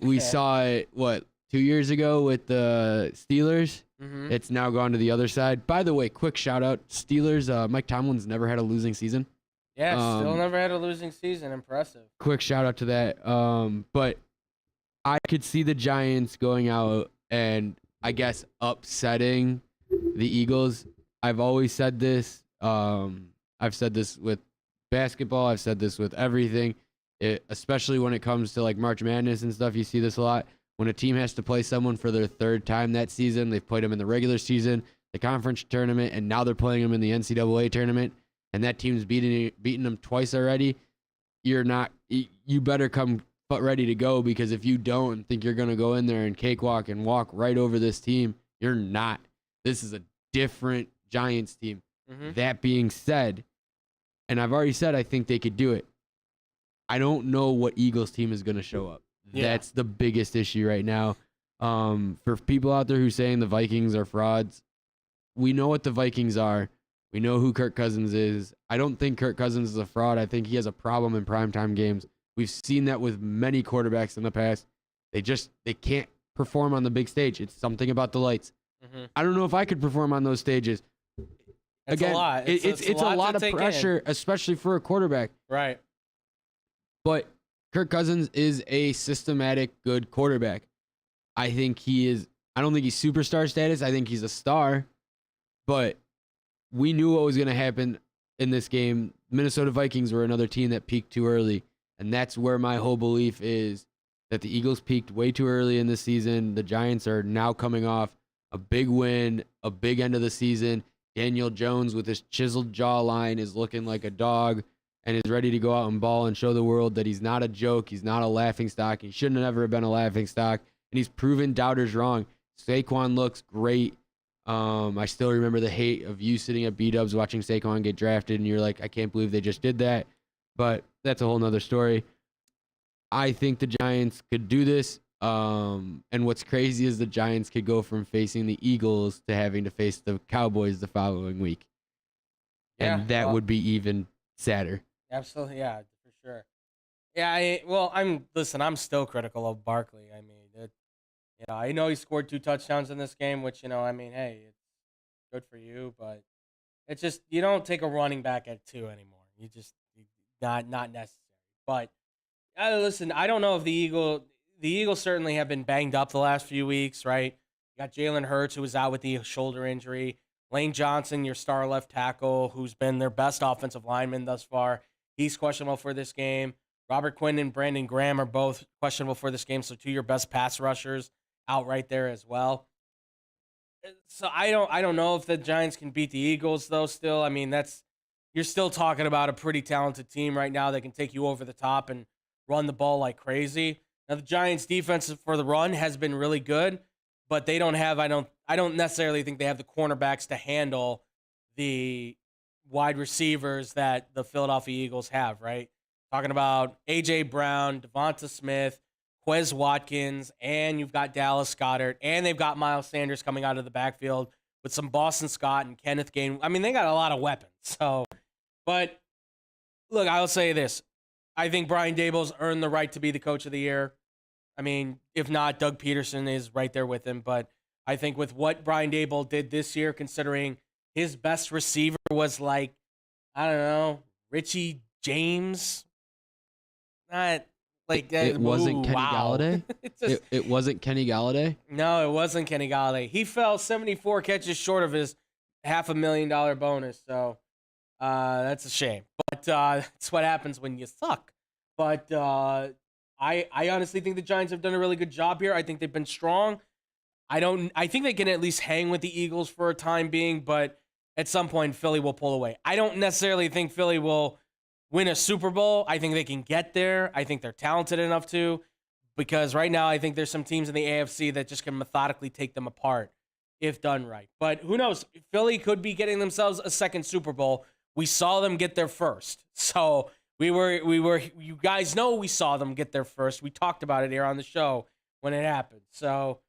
We saw it 2 years ago with the Steelers. Mm-hmm. It's now gone to the other side. By the way, quick shout out Steelers. Mike Tomlin's never had a losing season. Yeah, still never had a losing season. Impressive. Quick shout out to that. But I could see the Giants going out and I guess upsetting the Eagles. I've always said this. I've said this with basketball. I've said this with everything. Especially when it comes to like March Madness and stuff. You see this a lot. When a team has to play someone for their third time that season, they've played them in the regular season, the conference tournament, and now they're playing them in the NCAA tournament, and that team's beating them twice already. You better come ready to go, because if you don't and think you're going to go in there and cakewalk and walk right over this team, you're not. This is a different Giants team. Mm-hmm. That being said, and I've already said I think they could do it, I don't know what Eagles team is going to show up. Yeah. That's the biggest issue right now. For people out there who saying the Vikings are frauds, we know what the Vikings are. We know who Kirk Cousins is. I don't think Kirk Cousins is a fraud. I think he has a problem in primetime games. We've seen that with many quarterbacks in the past. They can't perform on the big stage. It's something about the lights. Mm-hmm. I don't know if I could perform on those stages. It's Again, a lot. It's a lot of pressure, especially for a quarterback. Right. But Kirk Cousins is a systematic, good quarterback. I think he is. I don't think he's superstar status. I think he's a star. But we knew what was going to happen in this game. Minnesota Vikings were another team that peaked too early. And that's where my whole belief is, that the Eagles peaked way too early in this season. The Giants are now coming off a big win, a big end of the season. Daniel Jones with his chiseled jawline is looking like a dog and is ready to go out and ball and show the world that he's not a joke. He's not a laughingstock. He shouldn't have ever been a laughingstock. And he's proven doubters wrong. Saquon looks great. I still remember the hate of you sitting at B-Dubs watching Saquon get drafted, and you're like, I can't believe they just did that. But that's a whole nother story. I think the Giants could do this. And what's crazy is the Giants could go from facing the Eagles to having to face the Cowboys the following week. And that would be even sadder. Absolutely, yeah, for sure. Yeah, I'm still critical of Barkley. I mean, I know he scored 2 touchdowns in this game, which, hey, it's good for you, but it's just, you don't take a running back at 2 anymore. Not necessary. But listen, I don't know if the Eagles certainly have been banged up the last few weeks, right? You got Jalen Hurts, who was out with the shoulder injury. Lane Johnson, your star left tackle, who's been their best offensive lineman thus far. He's questionable for this game. Robert Quinn and Brandon Graham are both questionable for this game, so 2 of your best pass rushers out right there as well. So I don't know if the Giants can beat the Eagles, though, still. I mean, you're still talking about a pretty talented team right now that can take you over the top and run the ball like crazy. Now, the Giants' defense for the run has been really good, but they don't have, I don't necessarily think they have the cornerbacks to handle the wide receivers that the Philadelphia Eagles have, right? Talking about A.J. Brown, Devonta Smith, Quez Watkins, and you've got Dallas Goedert, and they've got Miles Sanders coming out of the backfield with some Boston Scott and Kenneth Gain. I mean, they got a lot of weapons. So, but look, I'll say this. I think Brian Daboll's earned the right to be the coach of the year. I mean, if not, Doug Peterson is right there with him. But I think with what Brian Daboll did this year, considering his best receiver was like, I don't know, Richie James. Not like it wasn't Kenny Galladay. It wasn't Kenny Galladay. No, it wasn't Kenny Galladay. He fell 74 catches short of his $500,000 bonus. So that's a shame. But that's what happens when you suck. But I honestly think the Giants have done a really good job here. I think they've been strong. I think they can at least hang with the Eagles for a time being, but at some point Philly will pull away. I don't necessarily think Philly will win a Super Bowl. I think they can get there. I think they're talented enough to, because right now I think there's some teams in the AFC that just can methodically take them apart if done right. But who knows? Philly could be getting themselves a second Super Bowl. We saw them get their first. So you guys know we saw them get their first. We talked about it here on the show when it happened. So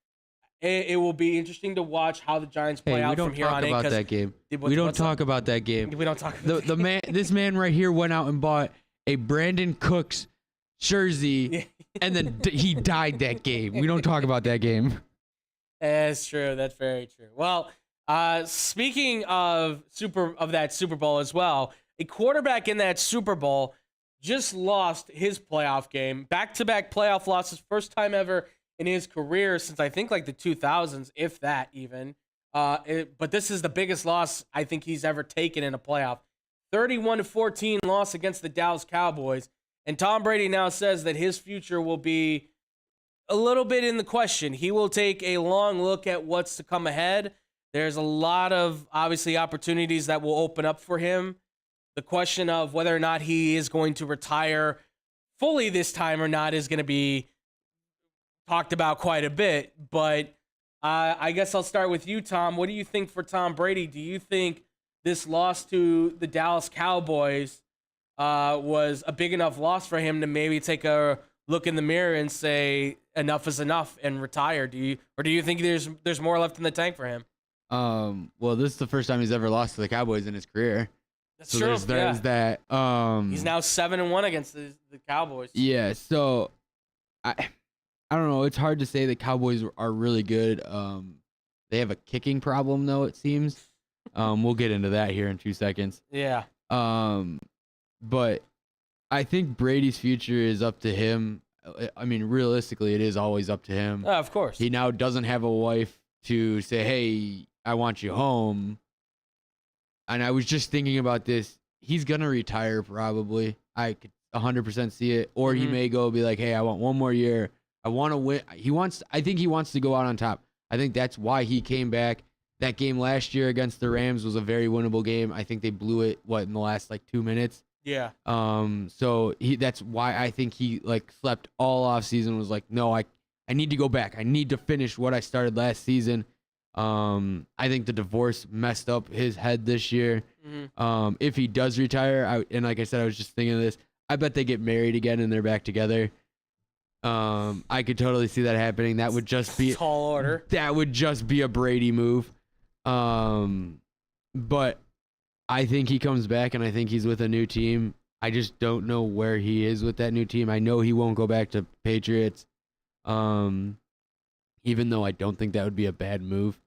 it will be interesting to watch how the Giants play Hey, we out don't from here talk on in. about 'Cause that game. What- We don't what's up? talk about that game. We don't talk about The man, this man right here went out and bought a Brandon Cooks jersey, and then he died that game. We don't talk about that game. That's true. That's very true. Well, speaking of that Super Bowl as well, a quarterback in that Super Bowl just lost his playoff game. Back-to-back playoff losses, first time ever in his career since I think like the 2000s, if that even. But this is the biggest loss I think he's ever taken in a playoff. 31-14 loss against the Dallas Cowboys. And Tom Brady now says that his future will be a little bit in the question. He will take a long look at what's to come ahead. There's a lot of, obviously, opportunities that will open up for him. The question of whether or not he is going to retire fully this time or not is going to be talked about quite a bit. But I guess I'll start with you, Tom. What do you think for Tom Brady? Do you think this loss to the Dallas Cowboys was a big enough loss for him to maybe take a look in the mirror and say enough is enough and retire? Do you think there's more left in the tank for him? Well, this is the first time he's ever lost to the Cowboys in his career. That's So true. there's that. He's now 7-1 against the Cowboys. Yeah, so I don't know. It's hard to say the Cowboys are really good. They have a kicking problem though, it seems. We'll get into that here in 2 seconds. Yeah. But I think Brady's future is up to him. I mean, realistically, it is always up to him. Of course. He now doesn't have a wife to say, "Hey, I want you home." And I was just thinking about this. He's gonna retire probably. I could 100% see it. Or he may go be like, "Hey, I want one more year. I want to win." I think he wants to go out on top. I think that's why he came back. That game last year against the Rams was a very winnable game. I think they blew it in the last like 2 minutes. Yeah. So that's why I think he slept all off season, was like, "No, I need to go back. I need to finish what I started last season." I think the divorce messed up his head this year. If he does retire, and like I said, I was just thinking of this, I bet they get married again and they're back together. I could totally see that happening. That would just be tall order. That would just be a Brady move. But I think he comes back and I think he's with a new team. I just don't know where he is with that new team. I know he won't go back to Patriots. Even though I don't think that would be a bad move.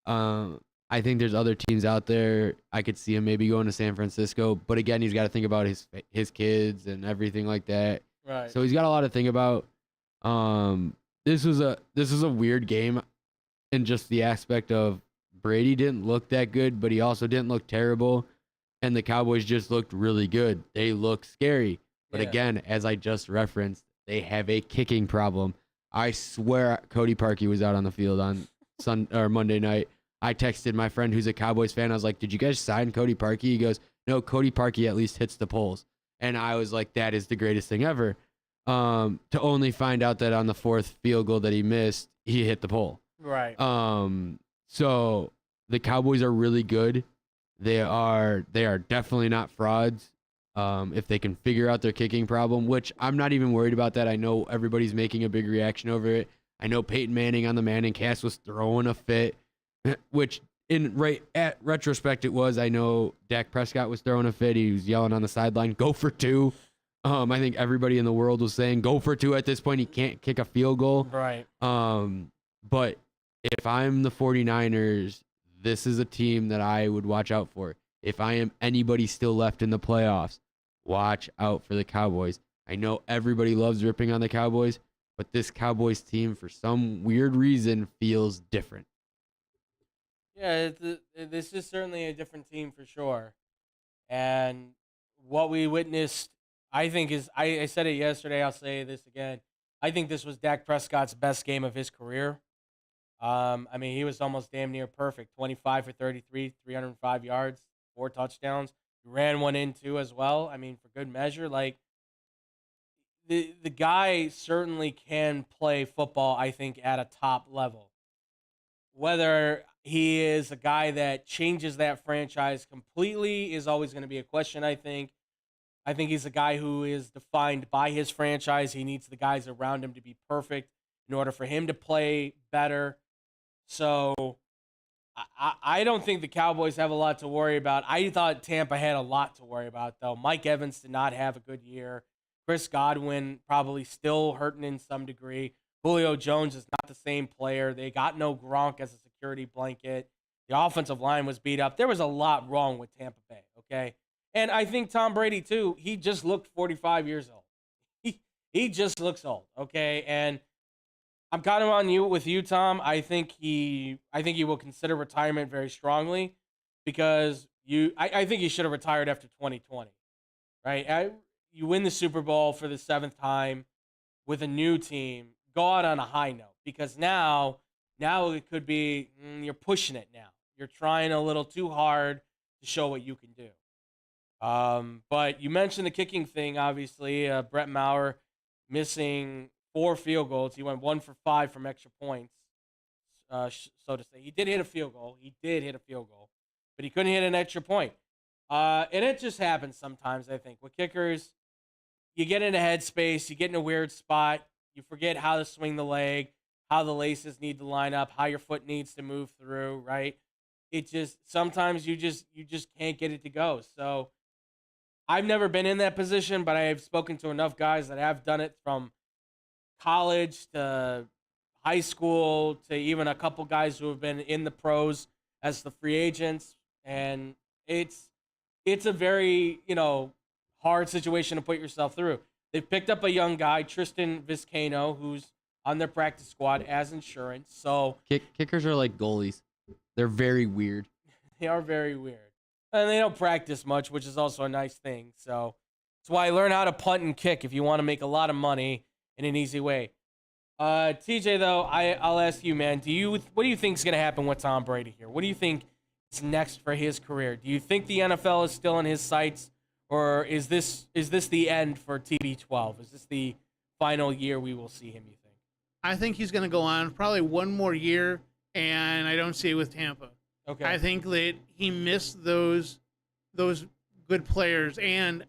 I think there's other teams out there. I could see him maybe going to San Francisco, but again, he's got to think about his kids and everything like that. Right. So he's got a lot to think about. This was a weird game in just the aspect of Brady didn't look that good, but he also didn't look terrible, and the Cowboys just looked really good. They look scary, but again, as I just referenced, they have a kicking problem. I swear Cody Parkey was out on the field on Monday night. I texted my friend who's a Cowboys fan. I was like, "Did you guys sign Cody Parkey?" He goes, "No, Cody Parkey at least hits the poles." And I was like, that is the greatest thing ever. To only find out that on the fourth field goal that he missed, he hit the pole. Right. So the Cowboys are really good. They are definitely not frauds. If they can figure out their kicking problem, which I'm not even worried about that. I know everybody's making a big reaction over it. I know Peyton Manning on the Manning cast was throwing a fit, which at retrospect it was. I know Dak Prescott was throwing a fit. He was yelling on the sideline, "Go for two." I think everybody in the world was saying, "Go for two." At this point, he can't kick a field goal. Right. But if I'm the 49ers, this is a team that I would watch out for. If I am anybody still left in the playoffs, watch out for the Cowboys. I know everybody loves ripping on the Cowboys, but this Cowboys team, for some weird reason, feels different. Yeah, this is certainly a different team for sure. And what we witnessed, I think, is I said it yesterday, I'll say this again. I think this was Dak Prescott's best game of his career. I mean, he was almost damn near perfect. 25 for 33, 305 yards, 4 touchdowns. He ran one in too as well. I mean, for good measure, like the guy certainly can play football, I think, at a top level. Whether he is a guy that changes that franchise completely is always going to be a question, I think. I think he's a guy who is defined by his franchise. He needs the guys around him to be perfect in order for him to play better. So I don't think the Cowboys have a lot to worry about. I thought Tampa had a lot to worry about, though. Mike Evans did not have a good year. Chris Godwin probably still hurting in some degree. Julio Jones is not the same player. They got no Gronk as a security blanket. The offensive line was beat up. There was a lot wrong with Tampa Bay, okay? And I think Tom Brady, too, he just looked 45 years old. He just looks old, okay? And I'm kind of on you with you, Tom. I think he will consider retirement very strongly because I think he should have retired after 2020, right? You win the Super Bowl for the 7th time with a new team. Go out on a high note because now it could be you're pushing it now. You're trying a little too hard to show what you can do. But you mentioned the kicking thing, obviously. Brett Maher missing 4 field goals. He went 1 for 5 from extra points, so to say. He did hit a field goal. But he couldn't hit an extra point. And it just happens sometimes, I think. With kickers, you get in a headspace, you get in a weird spot, you forget how to swing the leg, how the laces need to line up, how your foot needs to move through, right? It just sometimes you just can't get it to go. So I've never been in that position, but I have spoken to enough guys that have done it from college to high school to even a couple guys who have been in the pros as the free agents, and it's a very hard situation to put yourself through. They've picked up a young guy, Tristan Vizcaino, who's on their practice squad as insurance. So Kickers are like goalies. They're very weird. They are very weird. And they don't practice much, which is also a nice thing. So that's why I learn how to punt and kick if you want to make a lot of money in an easy way. TJ, though, I'll ask you, man, what do you think is going to happen with Tom Brady here? What do you think is next for his career? Do you think the NFL is still in his sights, or is this the end for TB12? Is this the final year we will see him, you think? I think he's going to go on probably one more year, and I don't see it with Tampa. Okay. I think that he missed those good players, and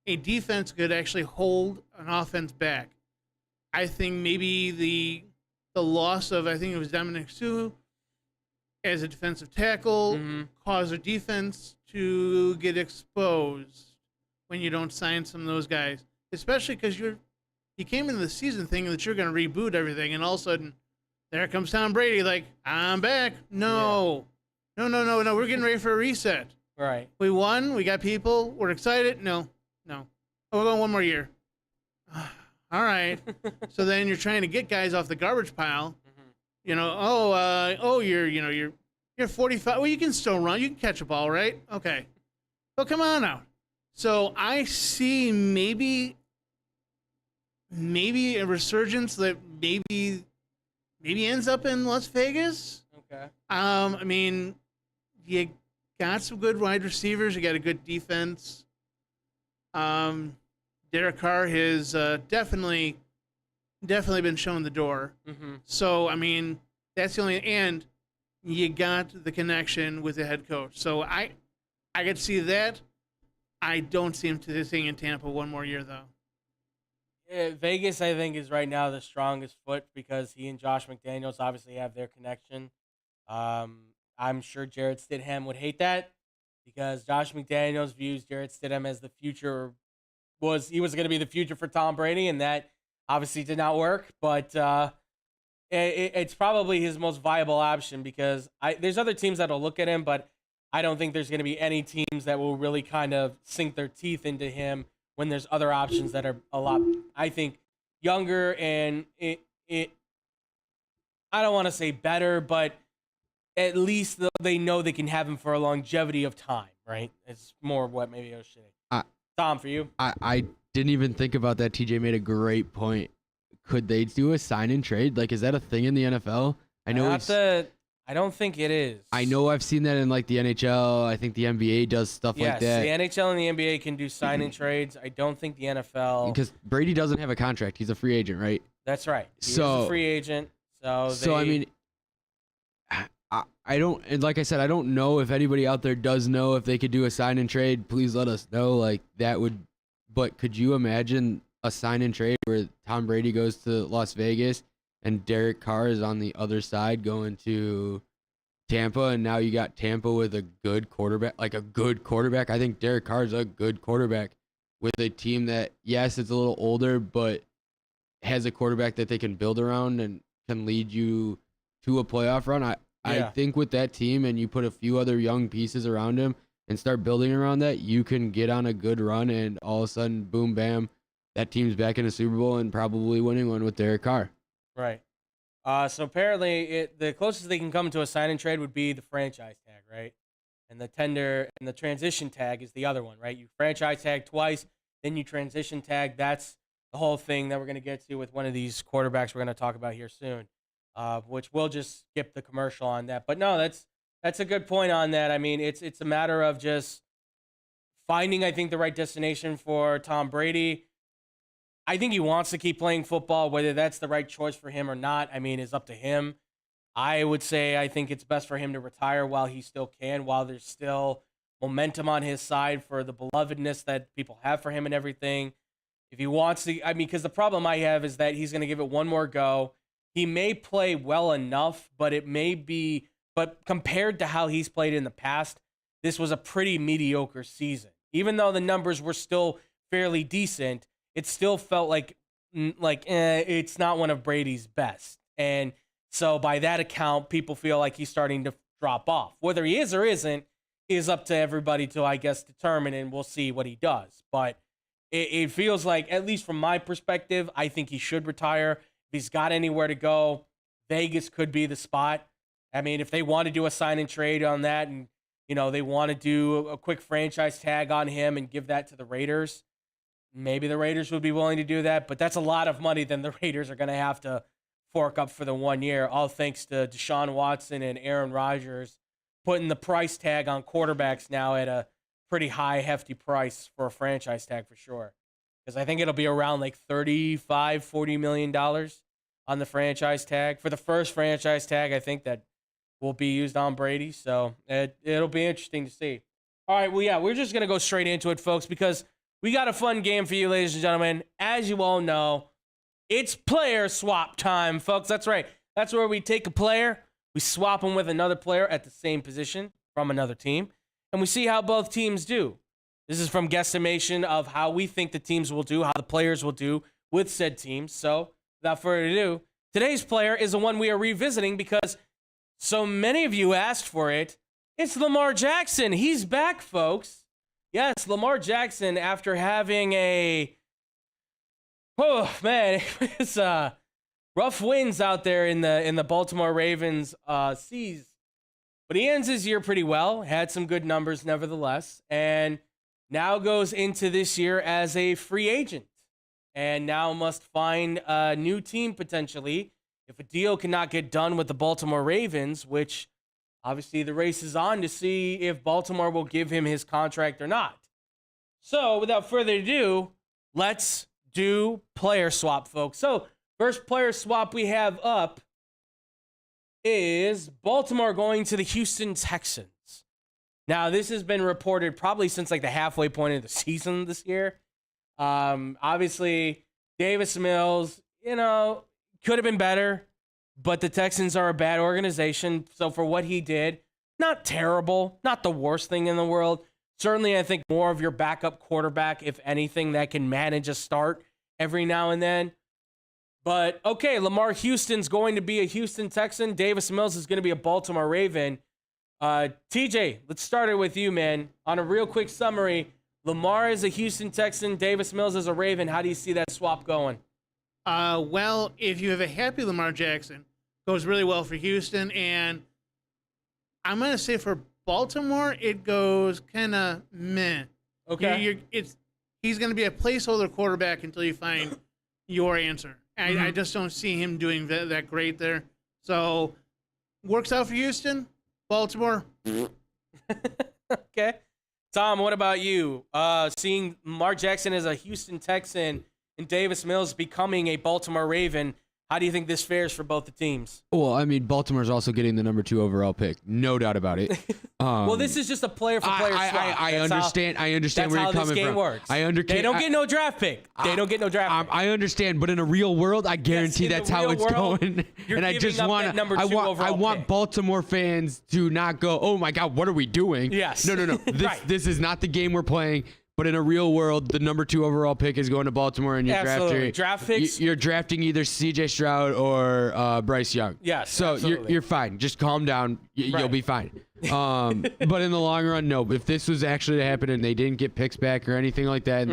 a defense could actually hold an offense back. I think maybe the loss of, I think it was Dominic Sue as a defensive tackle caused a defense to get exposed when you don't sign some of those guys, especially because you came into the season thinking that you're going to reboot everything, and all of a sudden there comes Tom Brady like, I'm back. No, we're getting ready for a reset. Right. We won. We got people. We're excited. No. Oh, we're going one more year. All right. So then you're trying to get guys off the garbage pile. You're 45. Well, you can still run. You can catch a ball, right? Okay. Well, come on out. So I see maybe a resurgence that maybe ends up in Las Vegas. Okay. I mean, you got some good wide receivers. You got a good defense. Derek Carr has definitely been shown the door. So, I mean, that's the only, and you got the connection with the head coach. So I could see that. I don't see him staying in Tampa one more year, though. Yeah, Vegas, I think, is right now the strongest foot because he and Josh McDaniels obviously have their connection. I'm sure Jarrett Stidham would hate that because Josh McDaniels views Jarrett Stidham as the future. He was going to be the future for Tom Brady, and that obviously did not work. But it's probably his most viable option because there's other teams that'll look at him, but I don't think there's going to be any teams that will really kind of sink their teeth into him when there's other options that are a lot, I think, younger and I don't want to say better, but at least they know they can have him for a longevity of time, right? It's more what maybe I was saying. Tom, for you? I didn't even think about that. TJ made a great point. Could they do a sign and trade? Like, is that a thing in the NFL? I don't think it is. I know I've seen that in like the NHL. I think the NBA does stuff like that. Yes, the NHL and the NBA can do sign and trades. I don't think the NFL, because Brady doesn't have a contract. He's a free agent, right? That's right. He's a free agent. So I mean, I don't, and like I said, I don't know if anybody out there does know if they could do a sign and trade. Please let us know. Like that would, but could you imagine a sign and trade where Tom Brady goes to Las Vegas and Derek Carr is on the other side going to Tampa, and now you got Tampa with a good quarterback, like a good quarterback. I think Derek Carr is a good quarterback with a team that, yes, it's a little older, but has a quarterback that they can build around and can lead you to a playoff run. I think with that team and you put a few other young pieces around him and start building around that, you can get on a good run, and all of a sudden, boom, bam, that team's back in a Super Bowl and probably winning one with Derek Carr. Right. So apparently, the closest they can come to a sign and trade would be the franchise tag, right? And the tender and the transition tag is the other one, right? You franchise tag twice, then you transition tag. That's the whole thing that we're going to get to with one of these quarterbacks we're going to talk about here soon, which we'll just skip the commercial on that. But no, that's a good point on that. I mean, it's a matter of just finding, I think, the right destination for Tom Brady. I think he wants to keep playing football. Whether that's the right choice for him or not, I mean, is up to him. I would say I think it's best for him to retire while he still can, while there's still momentum on his side for the belovedness that people have for him and everything. If he wants to, I mean, because the problem I have is that he's going to give it one more go. He may play well enough, but compared to how he's played in the past, this was a pretty mediocre season. Even though the numbers were still fairly decent, it still felt like it's not one of Brady's best. And so by that account, people feel like he's starting to drop off. Whether he is or isn't is up to everybody to, I guess, determine, and we'll see what he does. But it feels like, at least from my perspective, I think he should retire. If he's got anywhere to go, Vegas could be the spot. I mean, if they want to do a sign and trade on that, and they want to do a quick franchise tag on him and give that to the Raiders, maybe the Raiders would be willing to do that, but that's a lot of money then the Raiders are going to have to fork up for the 1 year, all thanks to Deshaun Watson and Aaron Rodgers putting the price tag on quarterbacks now at a pretty high, hefty price for a franchise tag for sure. Because I think it'll be around like $35-40 million on the franchise tag. For the first franchise tag, I think that will be used on Brady, so it'll be interesting to see. All right, well, yeah, we're just going to go straight into it, folks, because we got a fun game for you, ladies and gentlemen. As you all know, it's player swap time, folks. That's right. That's where we take a player, we swap him with another player at the same position from another team, and we see how both teams do. This is from guesstimation of how we think the teams will do, how the players will do with said teams. So, without further ado, today's player is the one we are revisiting because so many of you asked for it. It's Lamar Jackson. He's back, folks. Yes, Lamar Jackson, after having it's rough wins out there in the Baltimore Ravens seas, but he ends his year pretty well. Had some good numbers, nevertheless, and now goes into this year as a free agent, and now must find a new team potentially if a deal cannot get done with the Baltimore Ravens, which obviously the race is on to see if Baltimore will give him his contract or not. So without further ado, let's do player swap, folks. So first player swap we have up is Baltimore going to the Houston Texans. Now, this has been reported probably since like the halfway point of the season this year. Obviously, Davis Mills, could have been better, but the Texans are a bad organization. So for what he did, not terrible, not the worst thing in the world. Certainly, I think more of your backup quarterback, if anything, that can manage a start every now and then. But, okay, Lamar Houston's going to be a Houston Texan. Davis Mills is going to be a Baltimore Raven. TJ, let's start it with you, man. On a real quick summary, Lamar is a Houston Texan, Davis Mills is a Raven. How do you see that swap going? Well, if you have a happy Lamar Jackson, goes really well for Houston, and I'm going to say for Baltimore, it goes kind of meh. Okay. He's going to be a placeholder quarterback until you find your answer. I just don't see him doing that great there. So, works out for Houston, Baltimore. Okay. Tom, what about you? Seeing Lamar Jackson as a Houston Texan and Davis Mills becoming a Baltimore Raven, How do you think this fares for both the teams? Well, I mean, Baltimore's also getting the number 2 overall pick. No doubt about it. Well, this is just a player for player swap. I understand where you're coming from. That's how this game works. I understand. They don't get no draft pick. They don't get no draft pick. I understand, but in a real world, I guarantee that's how it's going. You're and I giving just up want that number 2 overall I want pick. Baltimore fans to not go, "Oh my God, what are we doing?" Yes. No. Right. This is not the game we're playing. But in a real world, the number 2 overall pick is going to Baltimore, and Absolutely. Draft picks. You're drafting either C.J. Stroud or Bryce Young. Yes, So absolutely. you're fine. Just calm down. You'll Right. be fine. But in the long run, no. If this was actually to happen and they didn't get picks back or anything like that,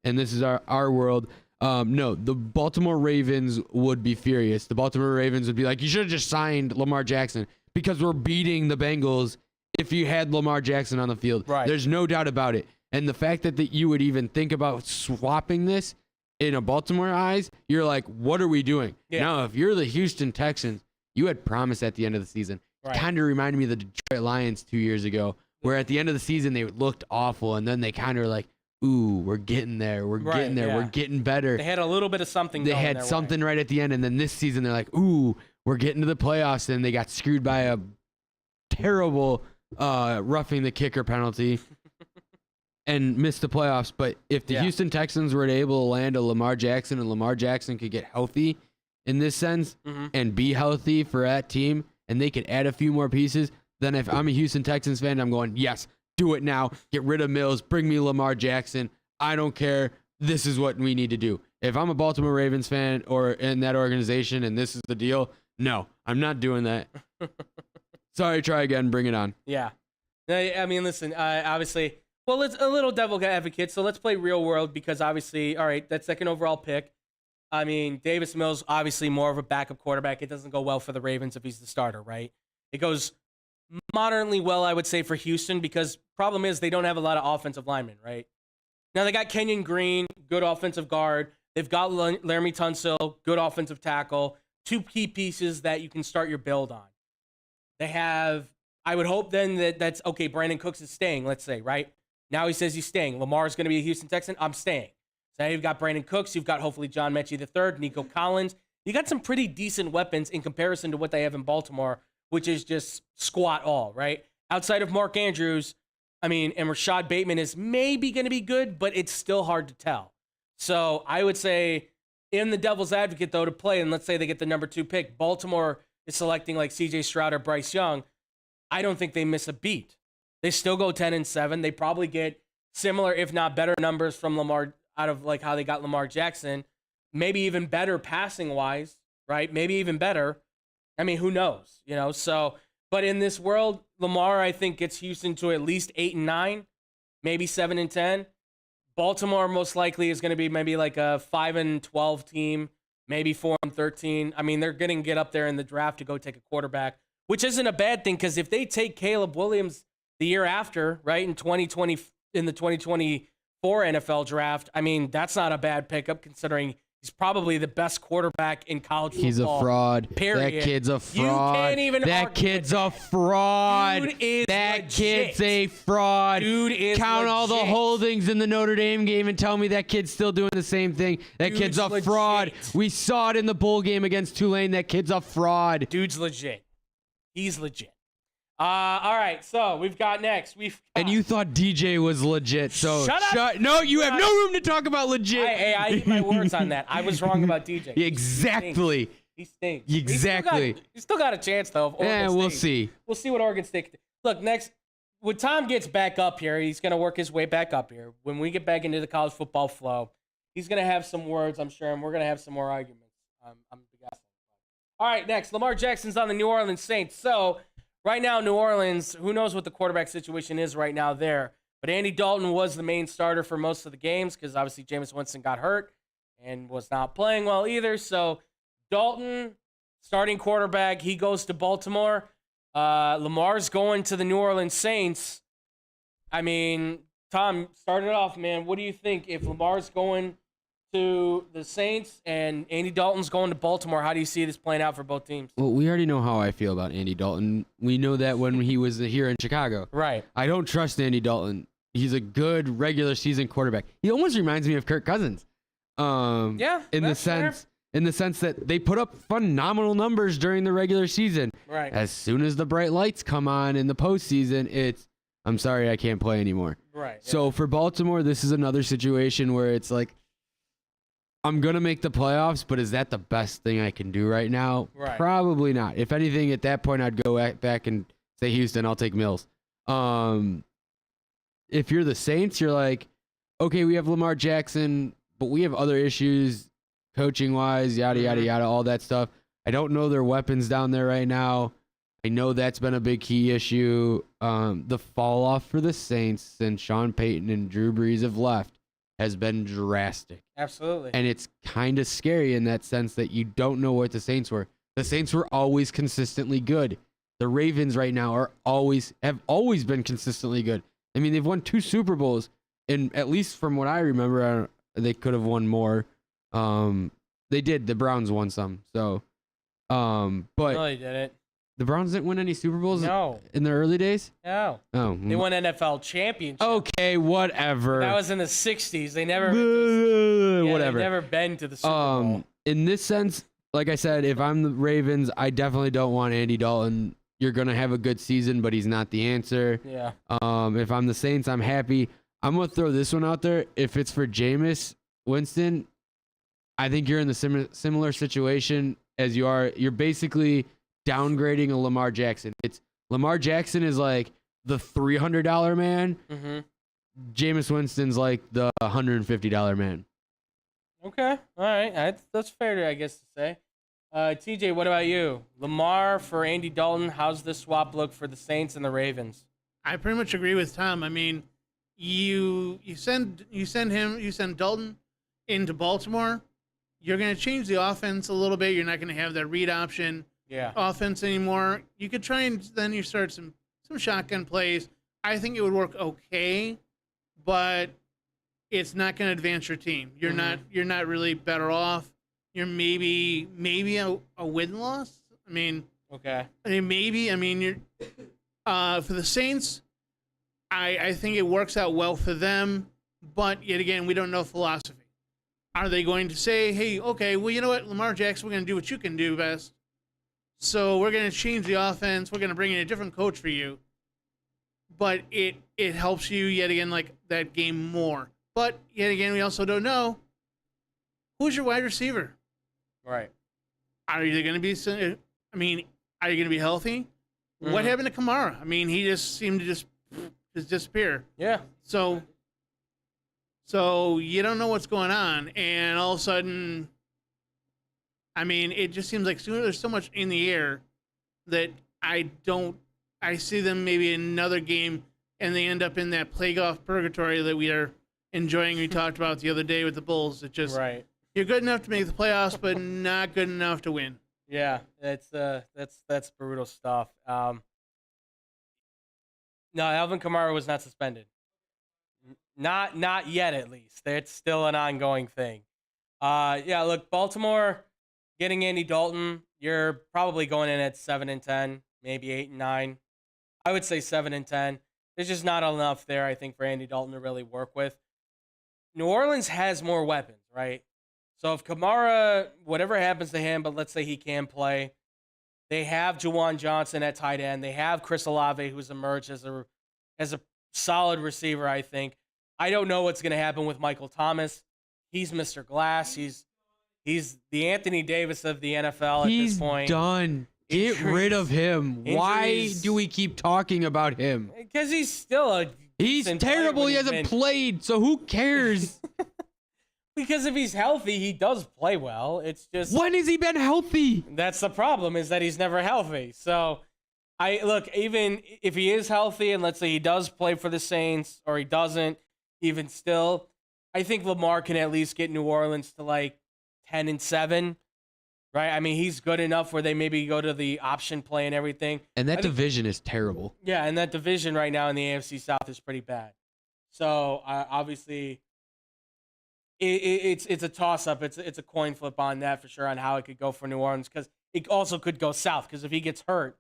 and this is our world, no, the Baltimore Ravens would be furious. The Baltimore Ravens would be like, you should have just signed Lamar Jackson because we're beating the Bengals if you had Lamar Jackson on the field. Right. There's no doubt about it. And the fact that you would even think about swapping this in a Baltimore eyes, you're like, what are we doing? Yeah. Now, if you're the Houston Texans, you had promised at the end of the season. Right. Kind of reminded me of the Detroit Lions 2 years ago, where at the end of the season, they looked awful. And then they kind of were like, ooh, we're getting there. We're getting there. yeah. We're getting better. They had a little bit of something They going had their something way. right at the end. And then this season, they're like, ooh, we're getting to the playoffs. And they got screwed by a terrible roughing the kicker penalty. And missed the playoffs. But if the Houston Texans were able to land a Lamar Jackson and Lamar Jackson could get healthy in this sense and be healthy for that team and they could add a few more pieces, then if I'm a Houston Texans fan, I'm going, yes, do it now. Get rid of Mills. Bring me Lamar Jackson. I don't care. This is what we need to do. If I'm a Baltimore Ravens fan or in that organization and this is the deal, no, I'm not doing that. Sorry, try again. Bring it on. Yeah. I mean, listen, obviously, well, it's a little devil advocate, so let's play real world because obviously, all right, that 2nd overall pick. I mean, Davis Mills, obviously more of a backup quarterback. It doesn't go well for the Ravens if he's the starter, right? It goes moderately well, I would say, for Houston because problem is they don't have a lot of offensive linemen, right? Now, they got Kenyon Green, good offensive guard. They've got Laramie Tunsil, good offensive tackle. 2 key pieces that you can start your build on. They have, I would hope then that's, okay, Brandon Cooks is staying, let's say, right? Now he says he's staying. Lamar's going to be a Houston Texan. I'm staying. So now you've got Brandon Cooks. You've got hopefully John Mechie III, Nico Collins. You got some pretty decent weapons in comparison to what they have in Baltimore, which is just squat all, right? Outside of Mark Andrews, I mean, and Rashad Bateman is maybe going to be good, but it's still hard to tell. So I would say in the devil's advocate, though, to play, and let's say they get the number 2 pick, Baltimore is selecting like C.J. Stroud or Bryce Young. I don't think they miss a beat. They still go 10-7. They probably get similar, if not better, numbers from Lamar out of like how they got Lamar Jackson. Maybe even better passing wise, right? Maybe even better. I mean, who knows? You know. So, but in this world, Lamar I think gets Houston to at least 8-9, maybe 7-10. Baltimore most likely is going to be maybe like a 5-12 team, maybe 4-13. I mean, they're going to get up there in the draft to go take a quarterback, which isn't a bad thing because if they take Caleb Williams the year after, right, in 2020, in the 2024 NFL draft, I mean, that's not a bad pickup considering he's probably the best quarterback in college football. He's a fraud. Period. That kid's a fraud. You can't even that argue kid's with a fraud. Dude is that legit. kid's a fraud. Dude is Count all the legit. holdings in the Notre Dame game and tell me that kid's still doing the same thing. That Dude's kid's a legit. fraud. We saw it in the bowl game against Tulane. That kid's a fraud. Dude's legit. He's legit. All right, so we've got next. And you thought DJ was legit, so Shut up. No, you have no room to talk about legit. I eat my words on that. I was wrong about DJ. Exactly. He stinks. Exactly. He's still got a chance, though. If Oregon Yeah, we'll State- see. We'll see what Oregon State. Look, next, when Tom gets back up here, he's going to work his way back up here. When we get back into the college football flow, he's going to have some words, I'm sure, and we're going to have some more arguments. I'm guessing. All right, next, Lamar Jackson's on the New Orleans Saints. So, right now, New Orleans, who knows what the quarterback situation is right now there. But Andy Dalton was the main starter for most of the games because obviously Jameis Winston got hurt and was not playing well either. So Dalton, starting quarterback, he goes to Baltimore. Lamar's going to the New Orleans Saints. I mean, Tom, start it off, man. What do you think if Lamar's going to the Saints and Andy Dalton's going to Baltimore? How do you see this playing out for both teams? Well, we already know how I feel about Andy Dalton. We know that when he was here in Chicago. Right. I don't trust Andy Dalton. He's a good regular season quarterback. He almost reminds me of Kirk Cousins. Yeah, In the that's fair. sense in the sense that they put up phenomenal numbers during the regular season. Right. As soon as the bright lights come on in the postseason, I'm sorry, I can't play anymore. Right. So for Baltimore, this is another situation where it's like, I'm going to make the playoffs, but is that the best thing I can do right now? Right. Probably not. If anything, at that point, I'd go back and say, Houston, I'll take Mills. If you're the Saints, you're like, okay, we have Lamar Jackson, but we have other issues coaching-wise, yada, yada, yada, all that stuff. I don't know their weapons down there right now. I know that's been a big key issue. The fall-off for the Saints since Sean Payton and Drew Brees have left has been drastic. Absolutely. And it's kind of scary in that sense that you don't know what the Saints were. The Saints were always consistently good. The Ravens right now have always been consistently good. I mean, they've won 2 Super Bowls, and at least from what I remember, they could have won more. They did. The Browns won some. So, but No, they didn't. the Browns didn't win any Super Bowls in their early days? No. Oh. They won NFL championship. Okay, whatever. That was in the 60s. They never whatever. They've never been to the Super Bowl. In this sense, like I said, if I'm the Ravens, I definitely don't want Andy Dalton. You're going to have a good season, but he's not the answer. Yeah. If I'm the Saints, I'm happy. I'm going to throw this one out there. If it's for Jameis Winston, I think you're in the similar situation as you are. You're basically downgrading a Lamar Jackson. Lamar Jackson is like the $300 man. Mm-hmm. Jameis Winston's like the $150 man. Okay. All right. That's fair, I guess, to say. TJ, what about you? Lamar for Andy Dalton. How's this swap look for the Saints and the Ravens? I pretty much agree with Tom. I mean, you send Dalton into Baltimore. You're going to change the offense a little bit. You're not going to have that read option offense anymore. You could try and then you start some shotgun plays. I think it would work okay, but it's not going to advance your team. You're not really better off. You're maybe a win loss. I mean, okay. Maybe. I mean, you're for the Saints. I think it works out well for them, but yet again, we don't know philosophy. Are they going to say, "Hey, okay, well, you know what, Lamar Jackson, we're going to do what you can do best. So we're going to change the offense. We're going to bring in a different coach for you." But it helps you yet again, like that game more. But yet again, we also don't know who's your wide receiver. Right. Are you going to be? I mean, are you going to be healthy? Mm-hmm. What happened to Kamara? I mean, he just seemed to just disappear. Yeah. So you don't know what's going on, and all of a sudden, I mean, it just seems like there's so much in the air that I see them maybe in another game, and they end up in that playoff purgatory that we are enjoying. We talked about the other day with the Bulls. It just You're good enough to make the playoffs, but not good enough to win. Yeah, that's brutal stuff. No, Alvin Kamara was not suspended. Not yet, at least. It's still an ongoing thing. Yeah, look, Baltimore getting Andy Dalton, you're probably going in at 7-10, maybe 8-9. I would say 7-10. There's just not enough there, I think, for Andy Dalton to really work with. New Orleans has more weapons, right? So if Kamara, whatever happens to him, but let's say he can play, they have Juwan Johnson at tight end. They have Chris Olave, who's emerged as a solid receiver, I think. I don't know what's going to happen with Michael Thomas. He's Mr. Glass. He's the Anthony Davis of the NFL at this point. He's done. Get rid of him. Why do we keep talking about him? Because he's still He's terrible. He hasn't played, so who cares? Because if he's healthy, he does play well. It's just when has he been healthy? That's the problem, is that he's never healthy. So even if he is healthy and let's say he does play for the Saints or he doesn't, even still, I think Lamar can at least get New Orleans to like 10-7. Right? I mean, he's good enough where they maybe go to the option play and everything. And that division is terrible. Yeah, and that division right now in the AFC South is pretty bad. So obviously, it's a toss-up. It's a coin flip on that for sure on how it could go for New Orleans, because it also could go south. Because if he gets hurt,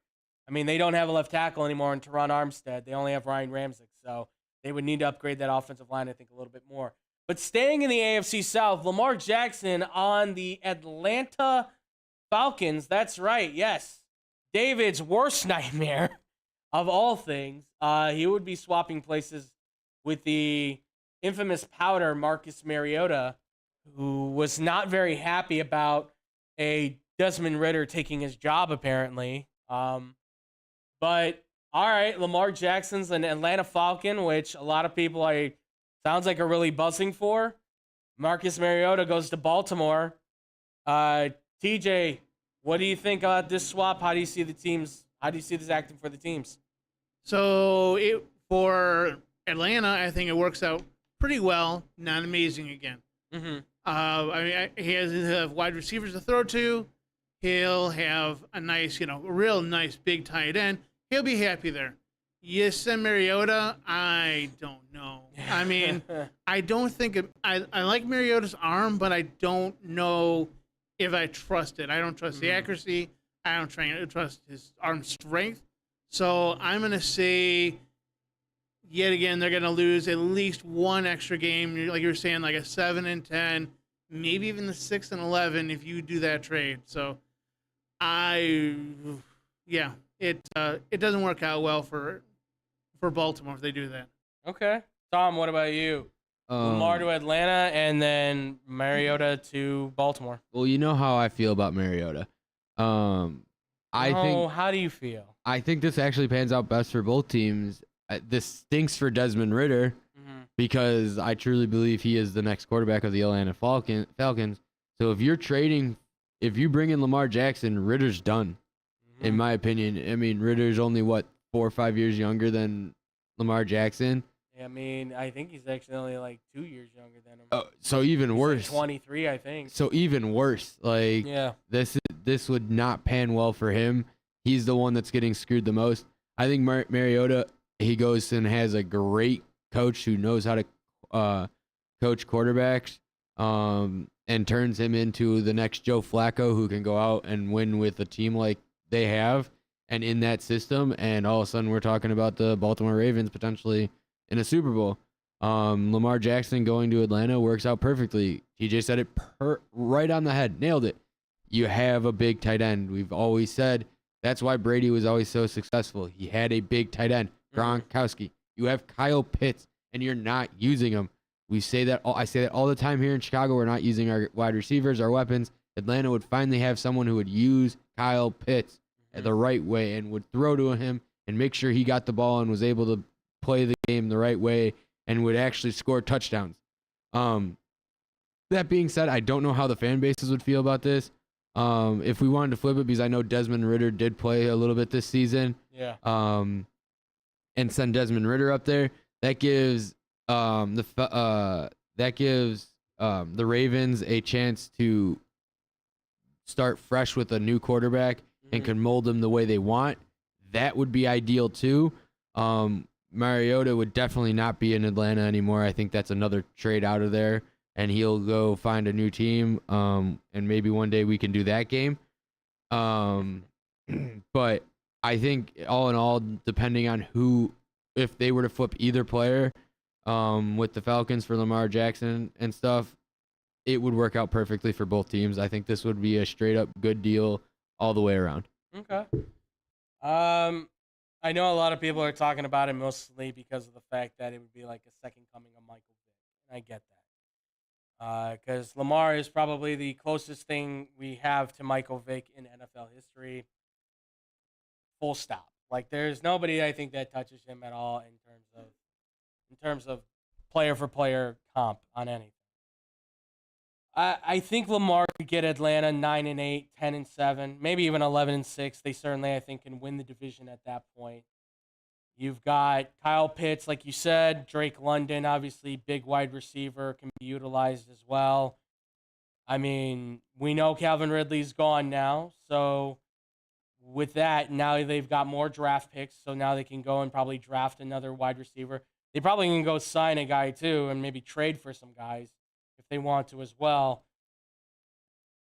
I mean, they don't have a left tackle anymore in Teron Armstead. They only have Ryan Ramczyk, so they would need to upgrade that offensive line, I think, a little bit more. But staying in the AFC South, Lamar Jackson on the Atlanta Falcons. That's right. Yes. David's worst nightmare of all things. He would be swapping places with the infamous powder Marcus Mariota, who was not very happy about a Desmond Ridder taking his job, apparently. But all right, Lamar Jackson's an Atlanta Falcon, which a lot of people sounds like are really buzzing for. Marcus Mariota goes to Baltimore. TJ, what do you think about this swap? How do you see the teams? How do you see this acting for the teams? So for Atlanta, I think it works out pretty well. Not amazing again. Mm-hmm. He has have wide receivers to throw to. He'll have a nice, a real nice big tight end. He'll be happy there. You send Mariota, I don't know. I mean, I don't think I like Mariota's arm, but I don't know if I trust it. I don't trust the accuracy. I don't trust his arm strength. So I'm going to say, yet again, they're going to lose at least one extra game. Like you were saying, like a 7-10, maybe even the 6-11 if you do that trade. So it doesn't work out well for Baltimore if they do that. Okay. Tom, what about you? Lamar to Atlanta and then Mariota to Baltimore. Well, you know how I feel about Mariota. How do you feel? I think this actually pans out best for both teams. This stinks for Desmond Ridder because I truly believe he is the next quarterback of the Atlanta Falcons. So if you bring in Lamar Jackson, Ridder's done, in my opinion. I mean, Ridder's only, 4 or 5 years younger than Lamar Jackson. Yeah, I mean, I think he's actually only like 2 years younger than him. Oh, so even He's worse. like 23, I think. So even worse. This would not pan well for him. He's the one that's getting screwed the most. I think Mariota, he goes and has a great coach who knows how to coach quarterbacks, and turns him into the next Joe Flacco who can go out and win with a team like they have and in that system. And all of a sudden we're talking about the Baltimore Ravens potentially in a Super Bowl. Lamar Jackson going to Atlanta works out perfectly. TJ said it right on the head. Nailed it. You have a big tight end. We've always said that's why Brady was always so successful. He had a big tight end, Gronkowski. You have Kyle Pitts, and you're not using him. I say that all the time here in Chicago. We're not using our wide receivers, our weapons. Atlanta would finally have someone who would use Kyle Pitts the right way and would throw to him and make sure he got the ball and was able to play the game the right way and would actually score touchdowns. That being said, I don't know how the fan bases would feel about this. If we wanted to flip it, because I know Desmond Ridder did play a little bit this season. Yeah. And send Desmond Ridder up there. That gives the Ravens a chance to start fresh with a new quarterback and can mold them the way they want. That would be ideal too. Mariota would definitely not be in Atlanta anymore. I think that's another trade out of there, and he'll go find a new team. And maybe one day we can do that game. But I think all in all, depending on if they were to flip either player, with the Falcons for Lamar Jackson and stuff, it would work out perfectly for both teams. I think this would be a straight up good deal all the way around. Okay. I know a lot of people are talking about it mostly because of the fact that it would be like a second coming of Michael Vick. And I get that. Because Lamar is probably the closest thing we have to Michael Vick in NFL history. Full stop. Like, there's nobody I think that touches him at all in terms of player for player comp on anything. I think Lamar could get Atlanta 9-8, 10-7, maybe even 11-6. They certainly, I think, can win the division at that point. You've got Kyle Pitts, like you said, Drake London, obviously big wide receiver, can be utilized as well. I mean, we know Calvin Ridley's gone now, so with that, now they've got more draft picks, so now they can go and probably draft another wide receiver. They probably can go sign a guy too and maybe trade for some guys if they want to as well.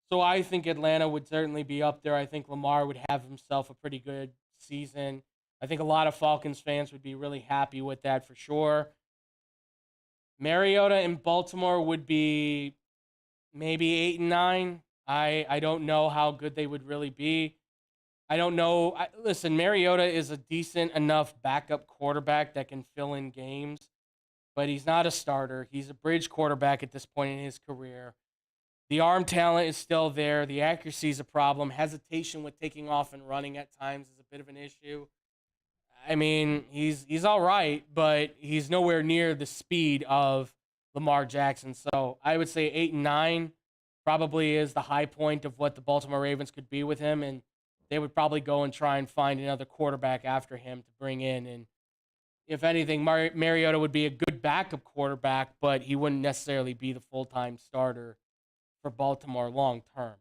So I think Atlanta would certainly be up there. I think Lamar would have himself a pretty good season. I think a lot of Falcons fans would be really happy with that for sure. Mariota in Baltimore would be maybe 8 and 9. I don't know how good they would really be. I don't know. Listen, Mariota is a decent enough backup quarterback that can fill in games, but he's not a starter. He's a bridge quarterback at this point in his career. The arm talent is still there. The accuracy is a problem. Hesitation with taking off and running at times is a bit of an issue. I mean, he's all right, but he's nowhere near the speed of Lamar Jackson. So I would say 8 and 9 probably is the high point of what the Baltimore Ravens could be with him, and they would probably go and try and find another quarterback after him to bring in. And if anything, Mariota would be a good backup quarterback, but he wouldn't necessarily be the full-time starter for Baltimore long term.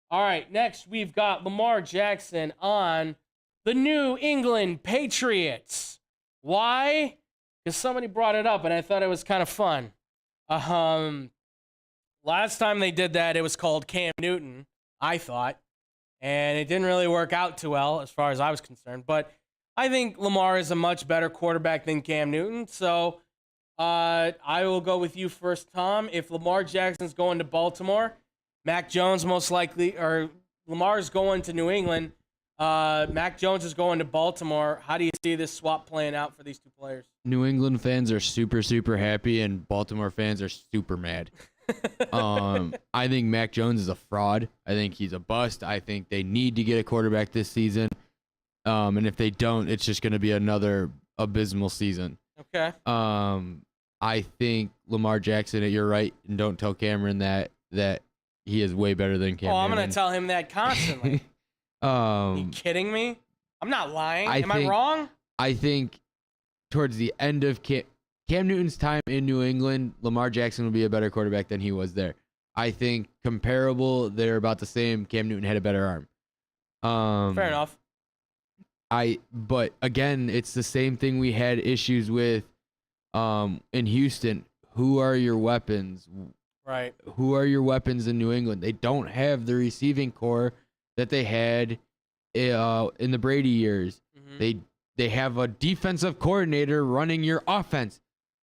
All right, next we've got Lamar Jackson on the New England Patriots. Why? Because somebody brought it up, and I thought it was kind of fun. Last time they did that, it was called Cam Newton, I thought, and it didn't really work out too well as far as I was concerned. But I think Lamar is a much better quarterback than Cam Newton, so I will go with you first, Tom. If Lamar Jackson's going to Baltimore, Mac Jones most likely, or Lamar's going to New England, Mac Jones is going to Baltimore. How do you see this swap playing out for these two players? New England fans are super, super happy, and Baltimore fans are super mad. I think Mac Jones is a fraud. I think he's a bust. I think they need to get a quarterback this season. And if they don't, it's just going to be another abysmal season. Okay. I think Lamar Jackson, you're right, and don't tell Cameron that he is way better than Cam. Oh, I'm going to tell him that constantly. Are you kidding me? I'm not lying. Am I wrong? I think towards the end of Cam Newton's time in New England, Lamar Jackson will be a better quarterback than he was there. I think comparable, they're about the same. Cam Newton had a better arm. Fair enough. But again, it's the same thing we had issues with in Houston. Who are your weapons? Right. Who are your weapons in New England? They don't have the receiving core that they had in the Brady years. Mm-hmm. They have a defensive coordinator running your offense.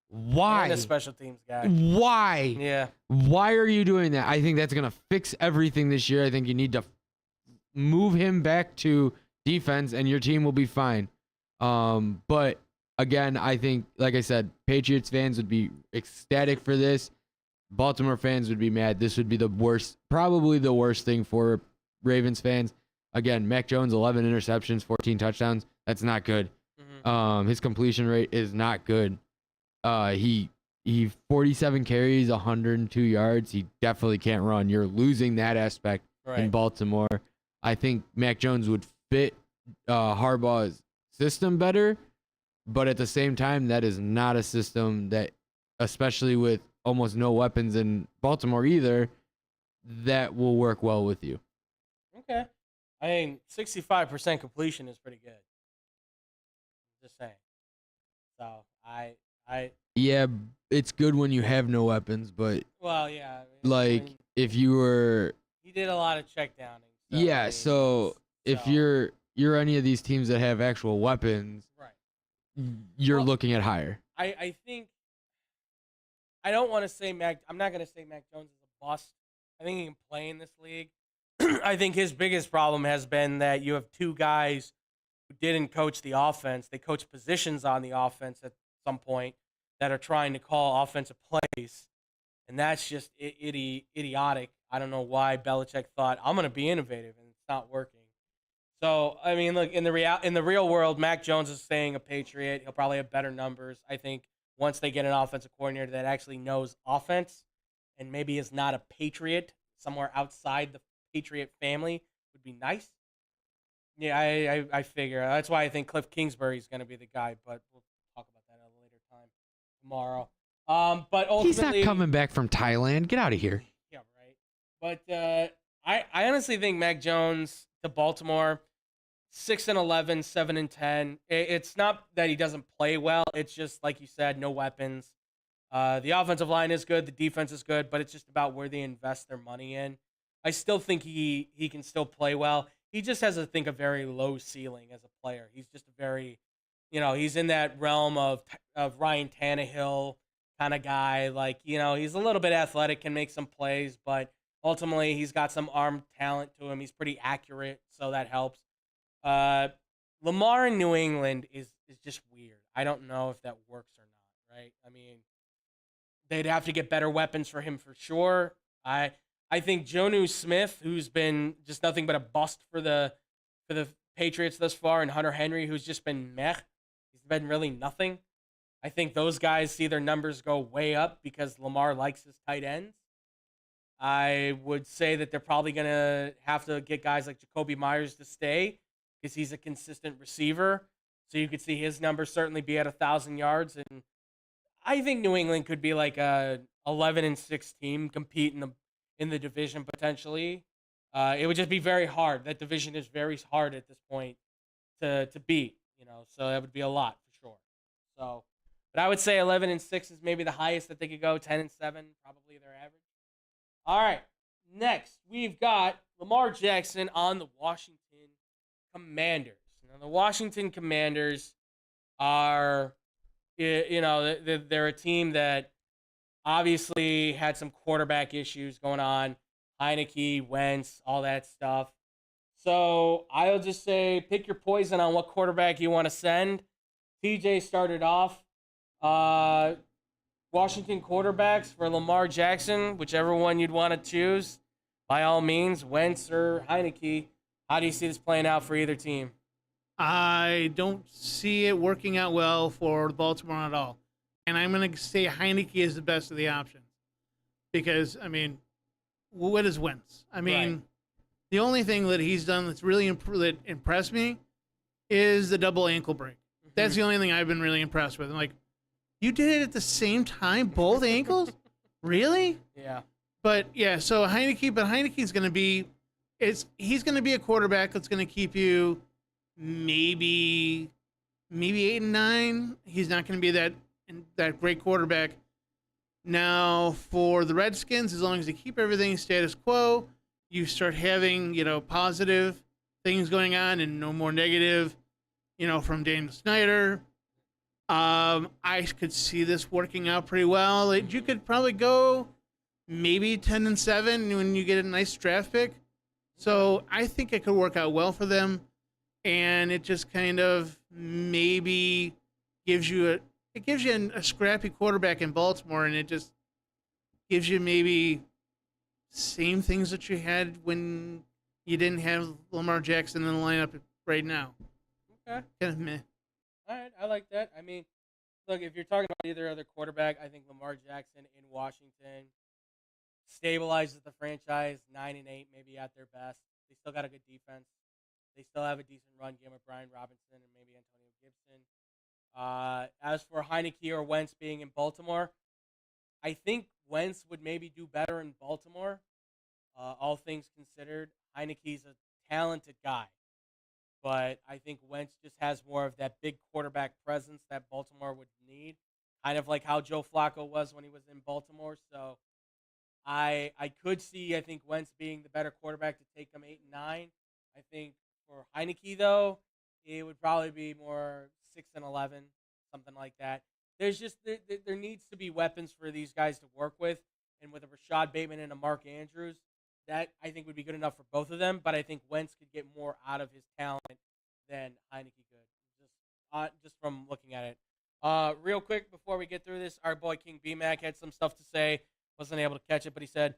Why? And a special teams guy. Why? Yeah. Why are you doing that? I think that's going to fix everything this year. I think you need to move him back to defense, and your team will be fine. But again, I think, like I said, Patriots fans would be ecstatic for this. Baltimore fans would be mad. This would be the worst, probably the worst thing for Ravens fans. Again, Mac Jones, 11 interceptions, 14 touchdowns. That's not good. Mm-hmm. His completion rate is not good. He 47 carries, 102 yards. He definitely can't run. You're losing that aspect in Baltimore. I think Mac Jones would fit Harbaugh's system better, but at the same time, that is not a system that, especially with almost no weapons in Baltimore either, that will work well with you. Okay. I mean, 65% completion is pretty good. Just saying. So, Yeah, it's good when you have no weapons, but... Well, yeah. If you were... He did a lot of check downing. So, yeah, so if you're any of these teams that have actual weapons, you're looking at higher. I think... I don't want to say I'm not going to say Mac Jones is a bust. I think he can play in this league. I think his biggest problem has been that you have two guys who didn't coach the offense. They coach positions on the offense at some point that are trying to call offensive plays, and that's just idiotic. I don't know why Belichick thought, I'm going to be innovative, and it's not working. So, I mean, look, in the real world, Mac Jones is staying a Patriot. He'll probably have better numbers, I think, once they get an offensive coordinator that actually knows offense and maybe is not a Patriot somewhere outside the Patriot family would be nice. Yeah, I figure. That's why I think Cliff Kingsbury is going to be the guy, but we'll talk about that at a later time tomorrow. But ultimately, he's not coming back from Thailand. Get out of here. Yeah, right. But I honestly think Mac Jones to Baltimore, 6-11, 7-10. It's not that he doesn't play well. It's just, like you said, no weapons. The offensive line is good. The defense is good, but it's just about where they invest their money in. I still think he can still play well. He just has, I think, a very low ceiling as a player. He's just a very, he's in that realm of Ryan Tannehill kind of guy. Like, he's a little bit athletic, can make some plays, but ultimately he's got some arm talent to him. He's pretty accurate, so that helps. Uh, Lamar in New England is just weird. I don't know if that works or not, right? I mean, they'd have to get better weapons for him for sure. I think Jonnu Smith, who's been just nothing but a bust for the Patriots thus far, and Hunter Henry, who's just been meh. He's been really nothing. I think those guys see their numbers go way up because Lamar likes his tight ends. I would say that they're probably going to have to get guys like Jacoby Myers to stay because he's a consistent receiver. So you could see his numbers certainly be at 1,000 yards. And I think New England could be like a 11-6 team, compete in the division potentially. It would just be very hard. That division is very hard at this point to beat, so that would be a lot for sure. So, but I would say 11-6 is maybe the highest that they could go. 10-7, probably their average. All right, next we've got Lamar Jackson on the Washington Commanders. Now, the Washington Commanders are, they're a team that obviously had some quarterback issues going on. Heineke, Wentz, all that stuff. So I'll just say pick your poison on what quarterback you want to send. TJ started off. Washington quarterbacks for Lamar Jackson, whichever one you'd want to choose. By all means, Wentz or Heineke. How do you see this playing out for either team? I don't see it working out well for Baltimore at all. And I'm going to say Heineke is the best of the options. Because, what is Wentz? Right. The only thing that he's done that's really that impressed me is the double ankle break. That's the only thing I've been really impressed with. I'm like, you did it at the same time, both ankles? Really? Yeah. But yeah, so Heineke's going to be, he's going to be a quarterback that's going to keep you maybe 8 and 9. He's not going to be that great quarterback. Now for the Redskins, as long as they keep everything status quo, you start having positive things going on and no more negative, from Daniel Snyder. I could see this working out pretty well. You could probably go maybe 10-7 when you get a nice draft pick. So I think it could work out well for them, and it just kind of maybe gives you a scrappy quarterback in Baltimore, and it just gives you maybe same things that you had when you didn't have Lamar Jackson in the lineup right now. Okay. Kind of meh. All right, I like that. Look, if you're talking about either other quarterback, I think Lamar Jackson in Washington stabilizes the franchise 9-8, maybe at their best. They still got a good defense. They still have a decent run game with Brian Robinson and maybe Antonio Gibson. As for Heineke or Wentz being in Baltimore, I think Wentz would maybe do better in Baltimore, all things considered. Heineke's a talented guy, but I think Wentz just has more of that big quarterback presence that Baltimore would need, kind of like how Joe Flacco was when he was in Baltimore. So I could see, I think, Wentz being the better quarterback to take them 8 and 9. I think for Heineke, though, it would probably be more 6 and 11, something like that. There's just there needs to be weapons for these guys to work with, and with a Rashad Bateman and a Mark Andrews, that I think would be good enough for both of them. But I think Wentz could get more out of his talent than Heineke could, just from looking at it. Real quick before we get through this, our boy King B-Mac had some stuff to say. Wasn't able to catch it, but he said,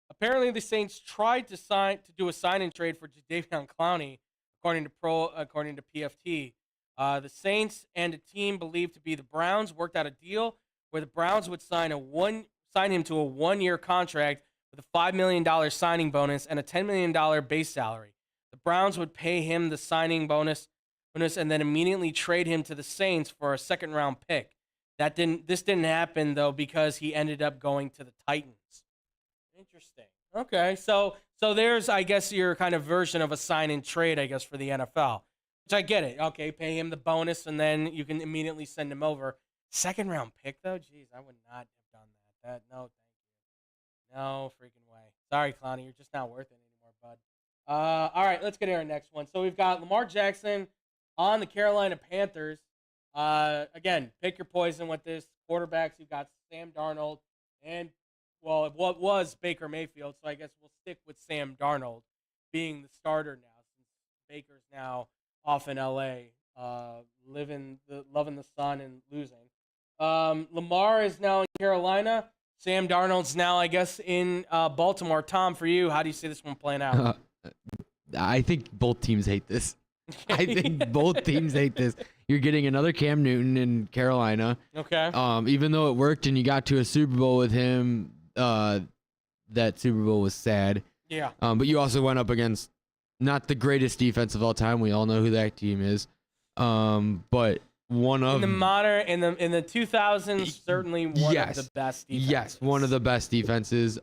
apparently the Saints tried to do a sign-in trade for Jadeveon Clowney, according to PFT. The Saints and a team believed to be the Browns worked out a deal where the Browns would sign him to a one-year contract with a $5 million signing bonus and a $10 million base salary. The Browns would pay him the signing bonus and then immediately trade him to the Saints for a second-round pick. This didn't happen, though, because he ended up going to the Titans. Interesting. Okay, so there's, I guess, your kind of version of a sign-in trade, I guess, for the NFL. Which I get it. Okay, pay him the bonus, and then you can immediately send him over. Second-round pick, though? Jeez, I would not have done that. No, thank you. No freaking way. Sorry, Clowney, you're just not worth it anymore, bud. All right, let's get to our next one. So we've got Lamar Jackson on the Carolina Panthers. Again, pick your poison with this. Quarterbacks, you've got Sam Darnold and, well, what was Baker Mayfield, so I guess we'll stick with Sam Darnold being the starter now since Baker's now off in L.A., loving the sun and losing. Lamar is now in Carolina. Sam Darnold's now, I guess, in Baltimore. Tom, for you, how do you see this one playing out? I think both teams hate this. I think both teams hate this. You're getting another Cam Newton in Carolina. Okay. Even though it worked and you got to a Super Bowl with him, that Super Bowl was sad. Yeah. But you also went up against not the greatest defense of all time. We all know who that team is. But one of in the 2000s, certainly one of the best defenses. Yes, one of the best defenses.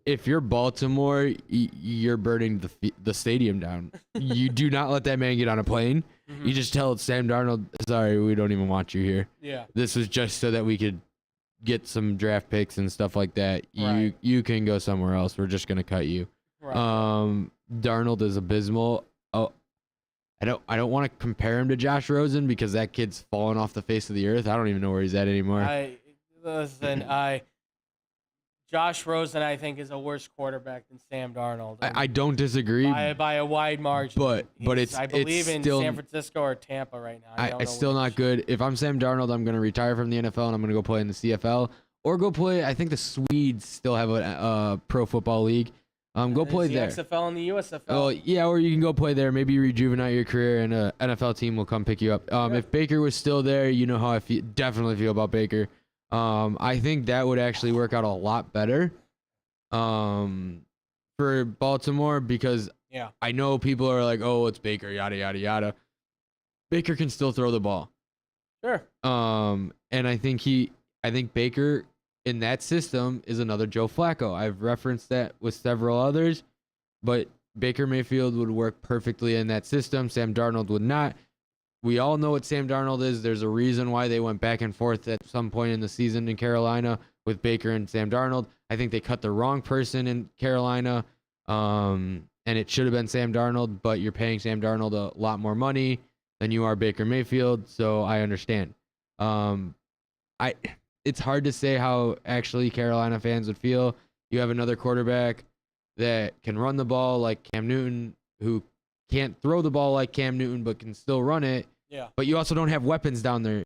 If you're Baltimore, you're burning the stadium down. You do not let that man get on a plane. Mm-hmm. You just tell it, Sam Darnold, sorry, we don't even want you here. Yeah. This was just so that we could get some draft picks and stuff like that. Right. You can go somewhere else. We're just gonna cut you. Right. Darnold is abysmal. Oh, I don't want to compare him to Josh Rosen because that kid's fallen off the face of the earth. I don't even know where he's at anymore. Josh Rosen, I think, is a worse quarterback than Sam Darnold. I don't disagree by a wide margin. But I believe it's in still, San Francisco or Tampa right now. It's still not good. If I'm Sam Darnold, I'm going to retire from the NFL and I'm going to go play in the CFL or go play. I think the Swedes still have a pro football league. Go play there. The XFL and the USFL. Oh yeah, or you can go play there. Maybe you rejuvenate your career, and an NFL team will come pick you up. If Baker was still there, you know how I definitely feel about Baker. I think that would actually work out a lot better for Baltimore because I know people are like, oh, it's Baker, yada, yada, yada. Baker can still throw the ball. Sure. And I think Baker in that system is another Joe Flacco. I've referenced that with several others, but Baker Mayfield would work perfectly in that system. Sam Darnold would not. We all know what Sam Darnold is. There's a reason why they went back and forth at some point in the season in Carolina with Baker and Sam Darnold. I think they cut the wrong person in Carolina, and it should have been Sam Darnold, but you're paying Sam Darnold a lot more money than you are Baker Mayfield, so I understand. It's hard to say how actually Carolina fans would feel. You have another quarterback that can run the ball like Cam Newton, who can't throw the ball like Cam Newton, but can still run it. Yeah. But you also don't have weapons down there.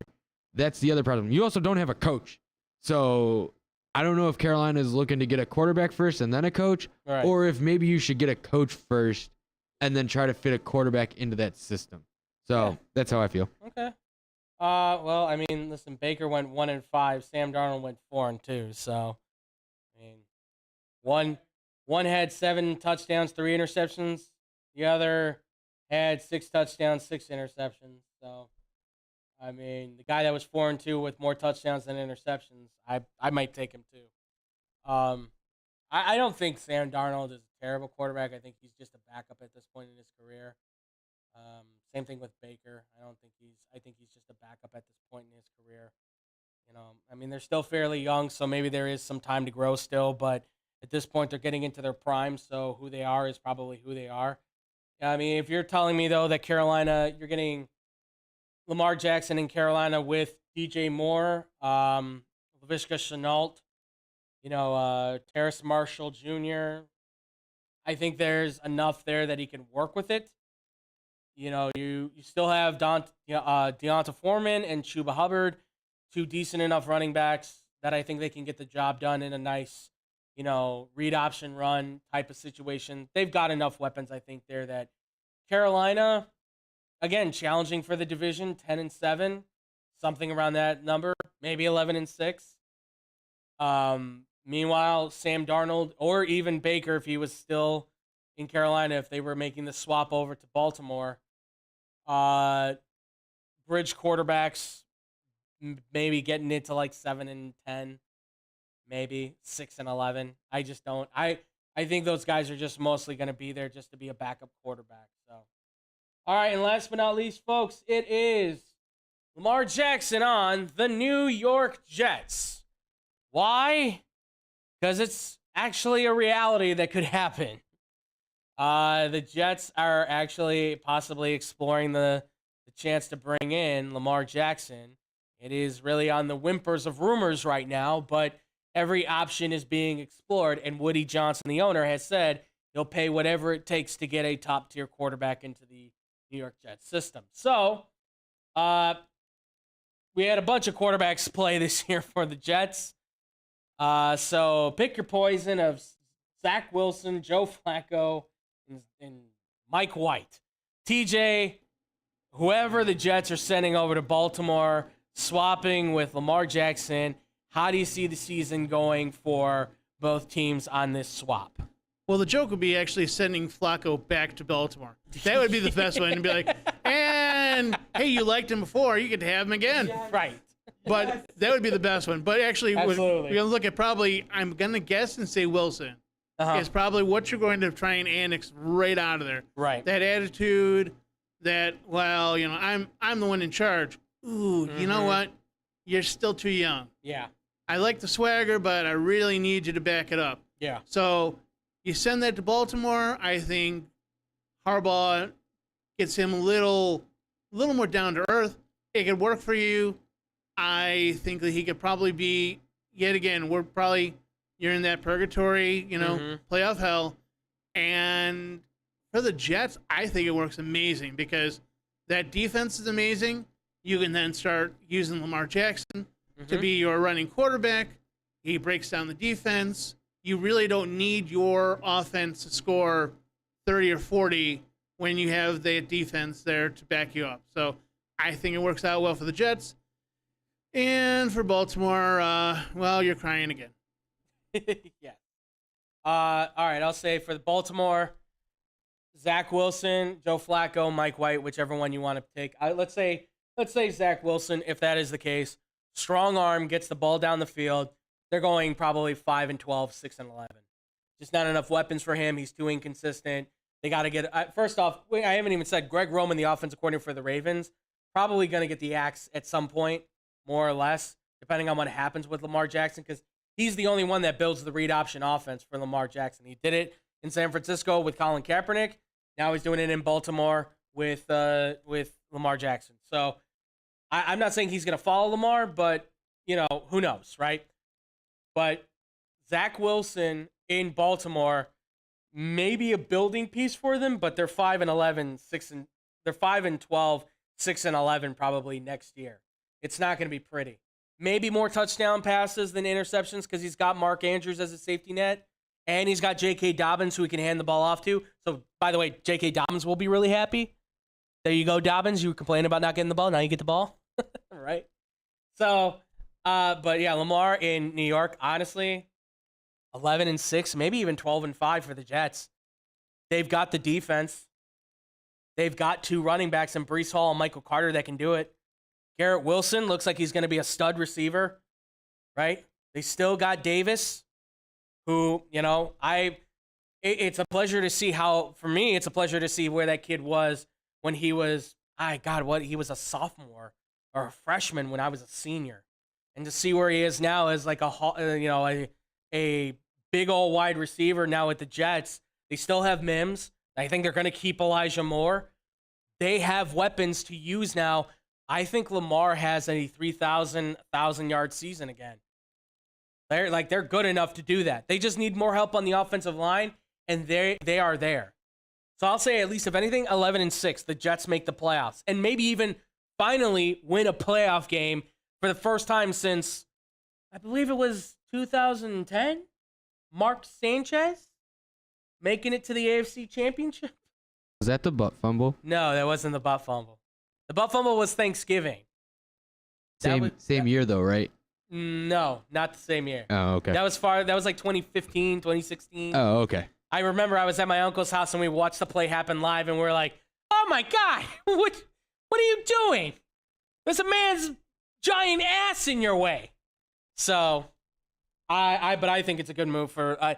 That's the other problem. You also don't have a coach. So I don't know if Carolina is looking to get a quarterback first and then a coach, right, or if maybe you should get a coach first and then try to fit a quarterback into that system. So that's how I feel. Okay. Well, I mean, listen, Baker went 1-5. Sam Darnold went 4-2. So, I mean, one had 7 touchdowns, 3 interceptions. The other had 6 touchdowns, 6 interceptions. So, I mean, the guy that was 4-2 with more touchdowns than interceptions, I might take him too. I don't think Sam Darnold is a terrible quarterback. I think he's just a backup at this point in his career. Same thing with Baker. I think he's just a backup at this point in his career. You know, I mean, they're still fairly young, so maybe there is some time to grow still, but at this point they're getting into their prime, so who they are is probably who they are. I mean, if you're telling me though that Carolina, you're getting Lamar Jackson in Carolina with DJ Moore, Laviska Shenault, Terrace Marshall Jr., I think there's enough there that he can work with it. You know, you still have Deonta Foreman and Chuba Hubbard, 2 decent enough running backs that I think they can get the job done in a nice, read option run type of situation. They've got enough weapons, I think, there that Carolina, again, challenging for the division, 10-7, something around that number, maybe 11-6. Meanwhile, Sam Darnold or even Baker, if he was still in Carolina, if they were making the swap over to Baltimore, bridge quarterbacks, maybe getting it to like 7-10, maybe 6-11. I just don't. I think those guys are just mostly going to be there just to be a backup quarterback. So, all right, and last but not least, folks, it is Lamar Jackson on the New York Jets. Why? Because it's actually a reality that could happen. The Jets are actually possibly exploring the the chance to bring in Lamar Jackson. It is really on the whimpers of rumors right now, but every option is being explored, and Woody Johnson, the owner, has said he'll pay whatever it takes to get a top-tier quarterback into the New York Jets system. So, we had a bunch of quarterbacks play this year for the Jets. So pick your poison of Zach Wilson, Joe Flacco, and Mike White. TJ, whoever the Jets are sending over to Baltimore, swapping with Lamar Jackson, how do you see the season going for both teams on this swap? Well, the joke would be actually sending Flacco back to Baltimore. That would be the best one. And be like, and hey, you liked him before. You get to have him again. Right. But that would be the best one. But actually, we're Absolutely. going to look at probably, I'm going to guess and say Wilson. Is probably what you're going to try and annex right out of there. Right. That attitude that, well, I'm the one in charge. Ooh, you know what? You're still too young. Yeah. I like the swagger, but I really need you to back it up. Yeah. So you send that to Baltimore. I think Harbaugh gets him a little more down to earth. It could work for you. I think that he could probably be, yet again, you're in that purgatory, playoff hell. And for the Jets, I think it works amazing because that defense is amazing. You can then start using Lamar Jackson to be your running quarterback. He breaks down the defense. You really don't need your offense to score 30 or 40 when you have the defense there to back you up. So I think it works out well for the Jets. And for Baltimore, well, you're crying again. Yeah. All right, I'll say for the Baltimore, Zach Wilson, Joe Flacco, Mike White, whichever one you want to take. Let's say Zach Wilson, if that is the case. Strong arm, gets the ball down the field. They're going probably 5-12, 6-11. Just not enough weapons for him. He's too inconsistent. They got to get. First off, I haven't even said Greg Roman, the offensive coordinator for the Ravens, probably going to get the axe at some point, more or less, depending on what happens with Lamar Jackson, because he's the only one that builds the read option offense for Lamar Jackson. He did it in San Francisco with Colin Kaepernick. Now he's doing it in Baltimore with Lamar Jackson. So I'm not saying he's going to follow Lamar, but who knows, right? But Zach Wilson in Baltimore may be a building piece for them, but they're 5-11, they're 5-12, 6-11 probably next year. It's not going to be pretty. Maybe more touchdown passes than interceptions because he's got Mark Andrews as a safety net, and he's got J.K. Dobbins who he can hand the ball off to. So, by the way, J.K. Dobbins will be really happy. There you go, Dobbins. You were complaining about not getting the ball. Now you get the ball. Right? So, but yeah, Lamar in New York, honestly, 11-6, maybe even 12-5 for the Jets. They've got the defense. They've got two running backs in Breece Hall and Michael Carter that can do it. Garrett Wilson looks like he's going to be a stud receiver, right? They still got Davis, who, it's a pleasure to see it's a pleasure to see where that kid was when he was, he was a sophomore or a freshman when I was a senior. And to see where he is now as like a big old wide receiver now with the Jets. They still have Mims. I think they're going to keep Elijah Moore. They have weapons to use now. I think Lamar has a 3,000-yard season again. They're good enough to do that. They just need more help on the offensive line, and they are there. So I'll say at least, if anything, 11-6. The Jets make the playoffs, and maybe even finally win a playoff game for the first time since, I believe it was 2010. Mark Sanchez making it to the AFC Championship. Was that the butt fumble? No, that wasn't the butt fumble. The butt fumble was Thanksgiving. Same year though, right? No, not the same year. Oh, okay. That was like 2015, 2016. Oh, okay. I remember I was at my uncle's house and we watched the play happen live and we are like, "Oh my God, what are you doing? There's a man's giant ass in your way." So, I think it's a good move for I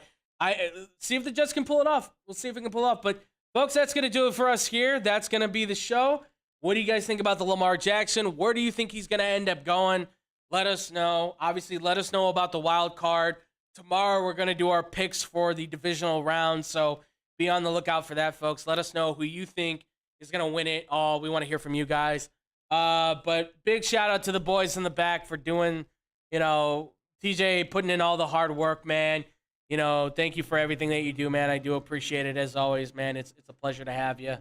see if the Jets can pull it off. We'll see if we can pull it off. But folks, that's gonna do it for us here. That's gonna be the show. What do you guys think about the Lamar Jackson? Where do you think he's gonna end up going? Let us know. Obviously, let us know about the wild card. Tomorrow, we're gonna do our picks for the divisional round. So be on the lookout for that, folks. Let us know who you think is going to win it all. We want to hear from you guys. But big shout out to the boys in the back for doing, TJ putting in all the hard work, man. Thank you for everything that you do, man. I do appreciate it as always, man. It's a pleasure to have you.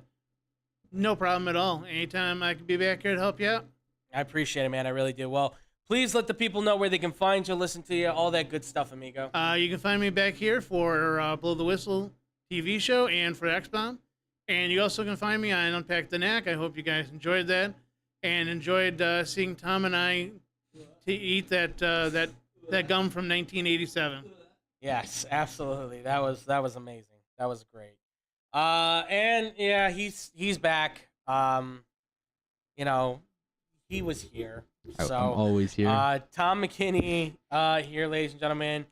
No problem at all. Anytime I can be back here to help you out. I appreciate it, man. I really do. Well, please let the people know where they can find you, listen to you, all that good stuff, amigo. You can find me back here for Blow the Whistle TV show and for X-Bomb. And you also can find me on Unpack the Knack. I hope you guys enjoyed that and enjoyed seeing Tom and I eat that gum from 1987. Yes, absolutely. That was amazing. That was great. And yeah, he's back. He was here. So I'm always here. Tom McKinney here, ladies and gentlemen.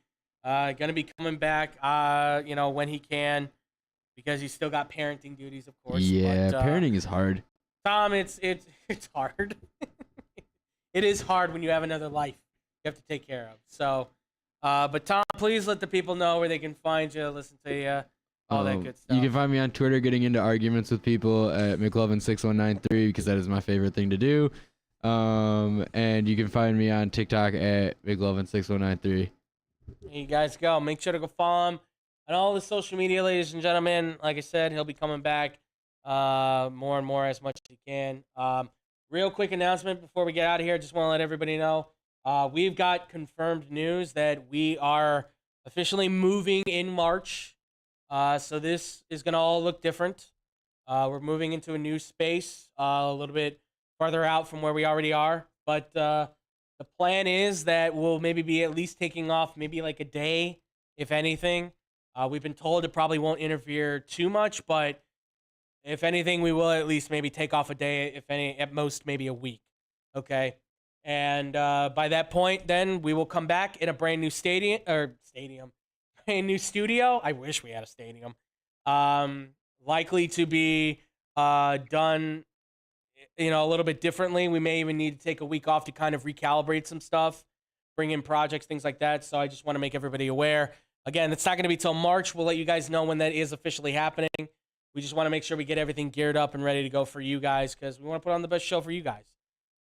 Gonna be coming back when he can, because he's still got parenting duties, of course. Yeah, but, parenting is hard. Tom, it's hard. It is hard when you have another life you have to take care of. So but Tom, please let the people know where they can find you, listen to you, all that good stuff. You can find me on Twitter getting into arguments with people at McLovin6193 because that is my favorite thing to do. And you can find me on TikTok at McLovin6193. There you guys go. Make sure to go follow him on all the social media, ladies and gentlemen. Like I said, he'll be coming back more and more as much as he can. Real quick announcement before we get out of here. Just want to let everybody know. We've got confirmed news that we are officially moving in March. So this is going to all look different. We're moving into a new space, a little bit farther out from where we already are. But the plan is that we'll maybe be at least taking off maybe like a day, if anything. We've been told it probably won't interfere too much, but if anything, we will at least maybe take off a day, if any, at most maybe a week. Okay. And by that point, then we will come back in a brand new brand new studio. I wish we had a stadium. Likely to be done, a little bit differently. We may even need to take a week off to kind of recalibrate some stuff, bring in projects, things like that. So I just want to make everybody aware. Again, it's not going to be till March. We'll let you guys know when that is officially happening. We just want to make sure we get everything geared up and ready to go for you guys, because we want to put on the best show for you guys.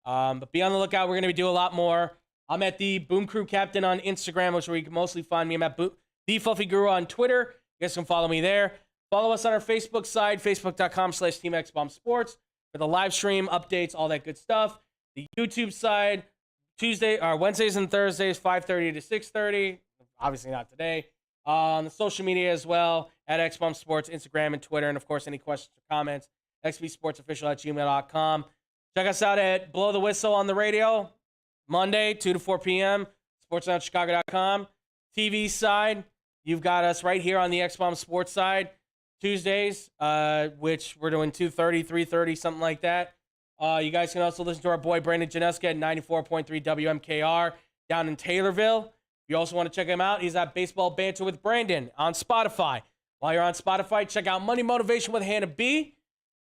But be on the lookout. We're going to be doing a lot more. I'm at the Boom Crew Captain on Instagram, which is where you can mostly find me. I'm at The Fluffy Guru on Twitter. You guys can follow me there. Follow us on our Facebook side, facebook.com/TeamXBombSports for the live stream updates, all that good stuff. The YouTube side, Wednesdays and Thursdays, 5:30 to 6:30. Obviously not today. On the social media as well, at XBombSports, Instagram and Twitter. And, of course, any questions or comments, xbsportsofficial@gmail.com. Check us out at Blow the Whistle on the radio, Monday, 2 to 4 p.m., sportsnetchicago.com. TV side, you've got us right here on the X-Bomb Sports side, Tuesdays, which we're doing 2:30, 3:30, something like that. You guys can also listen to our boy Brandon Janeska at 94.3 WMKR down in Taylorville. If you also want to check him out, he's at Baseball Banter with Brandon on Spotify. While you're on Spotify, check out Money Motivation with Hannah B.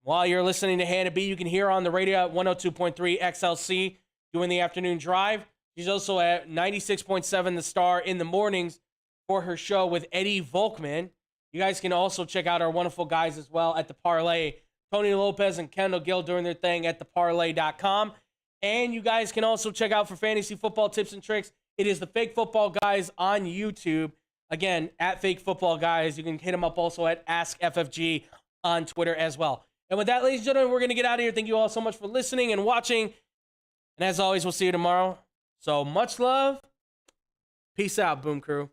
While you're listening to Hannah B, you can hear her on the radio at 102.3 XLC doing the afternoon drive. She's also at 96.7 The Star in the mornings for her show with Eddie Volkman. You guys can also check out our wonderful guys as well at The Parlay. Tony Lopez and Kendall Gill doing their thing at theparlay.com. And you guys can also check out for fantasy football tips and tricks. It is the Fake Football Guys on YouTube. Again, at Fake Football Guys. You can hit them up also at AskFFG on Twitter as well. And with that, ladies and gentlemen, we're going to get out of here. Thank you all so much for listening and watching. And as always, we'll see you tomorrow. So much love. Peace out, Boom Crew.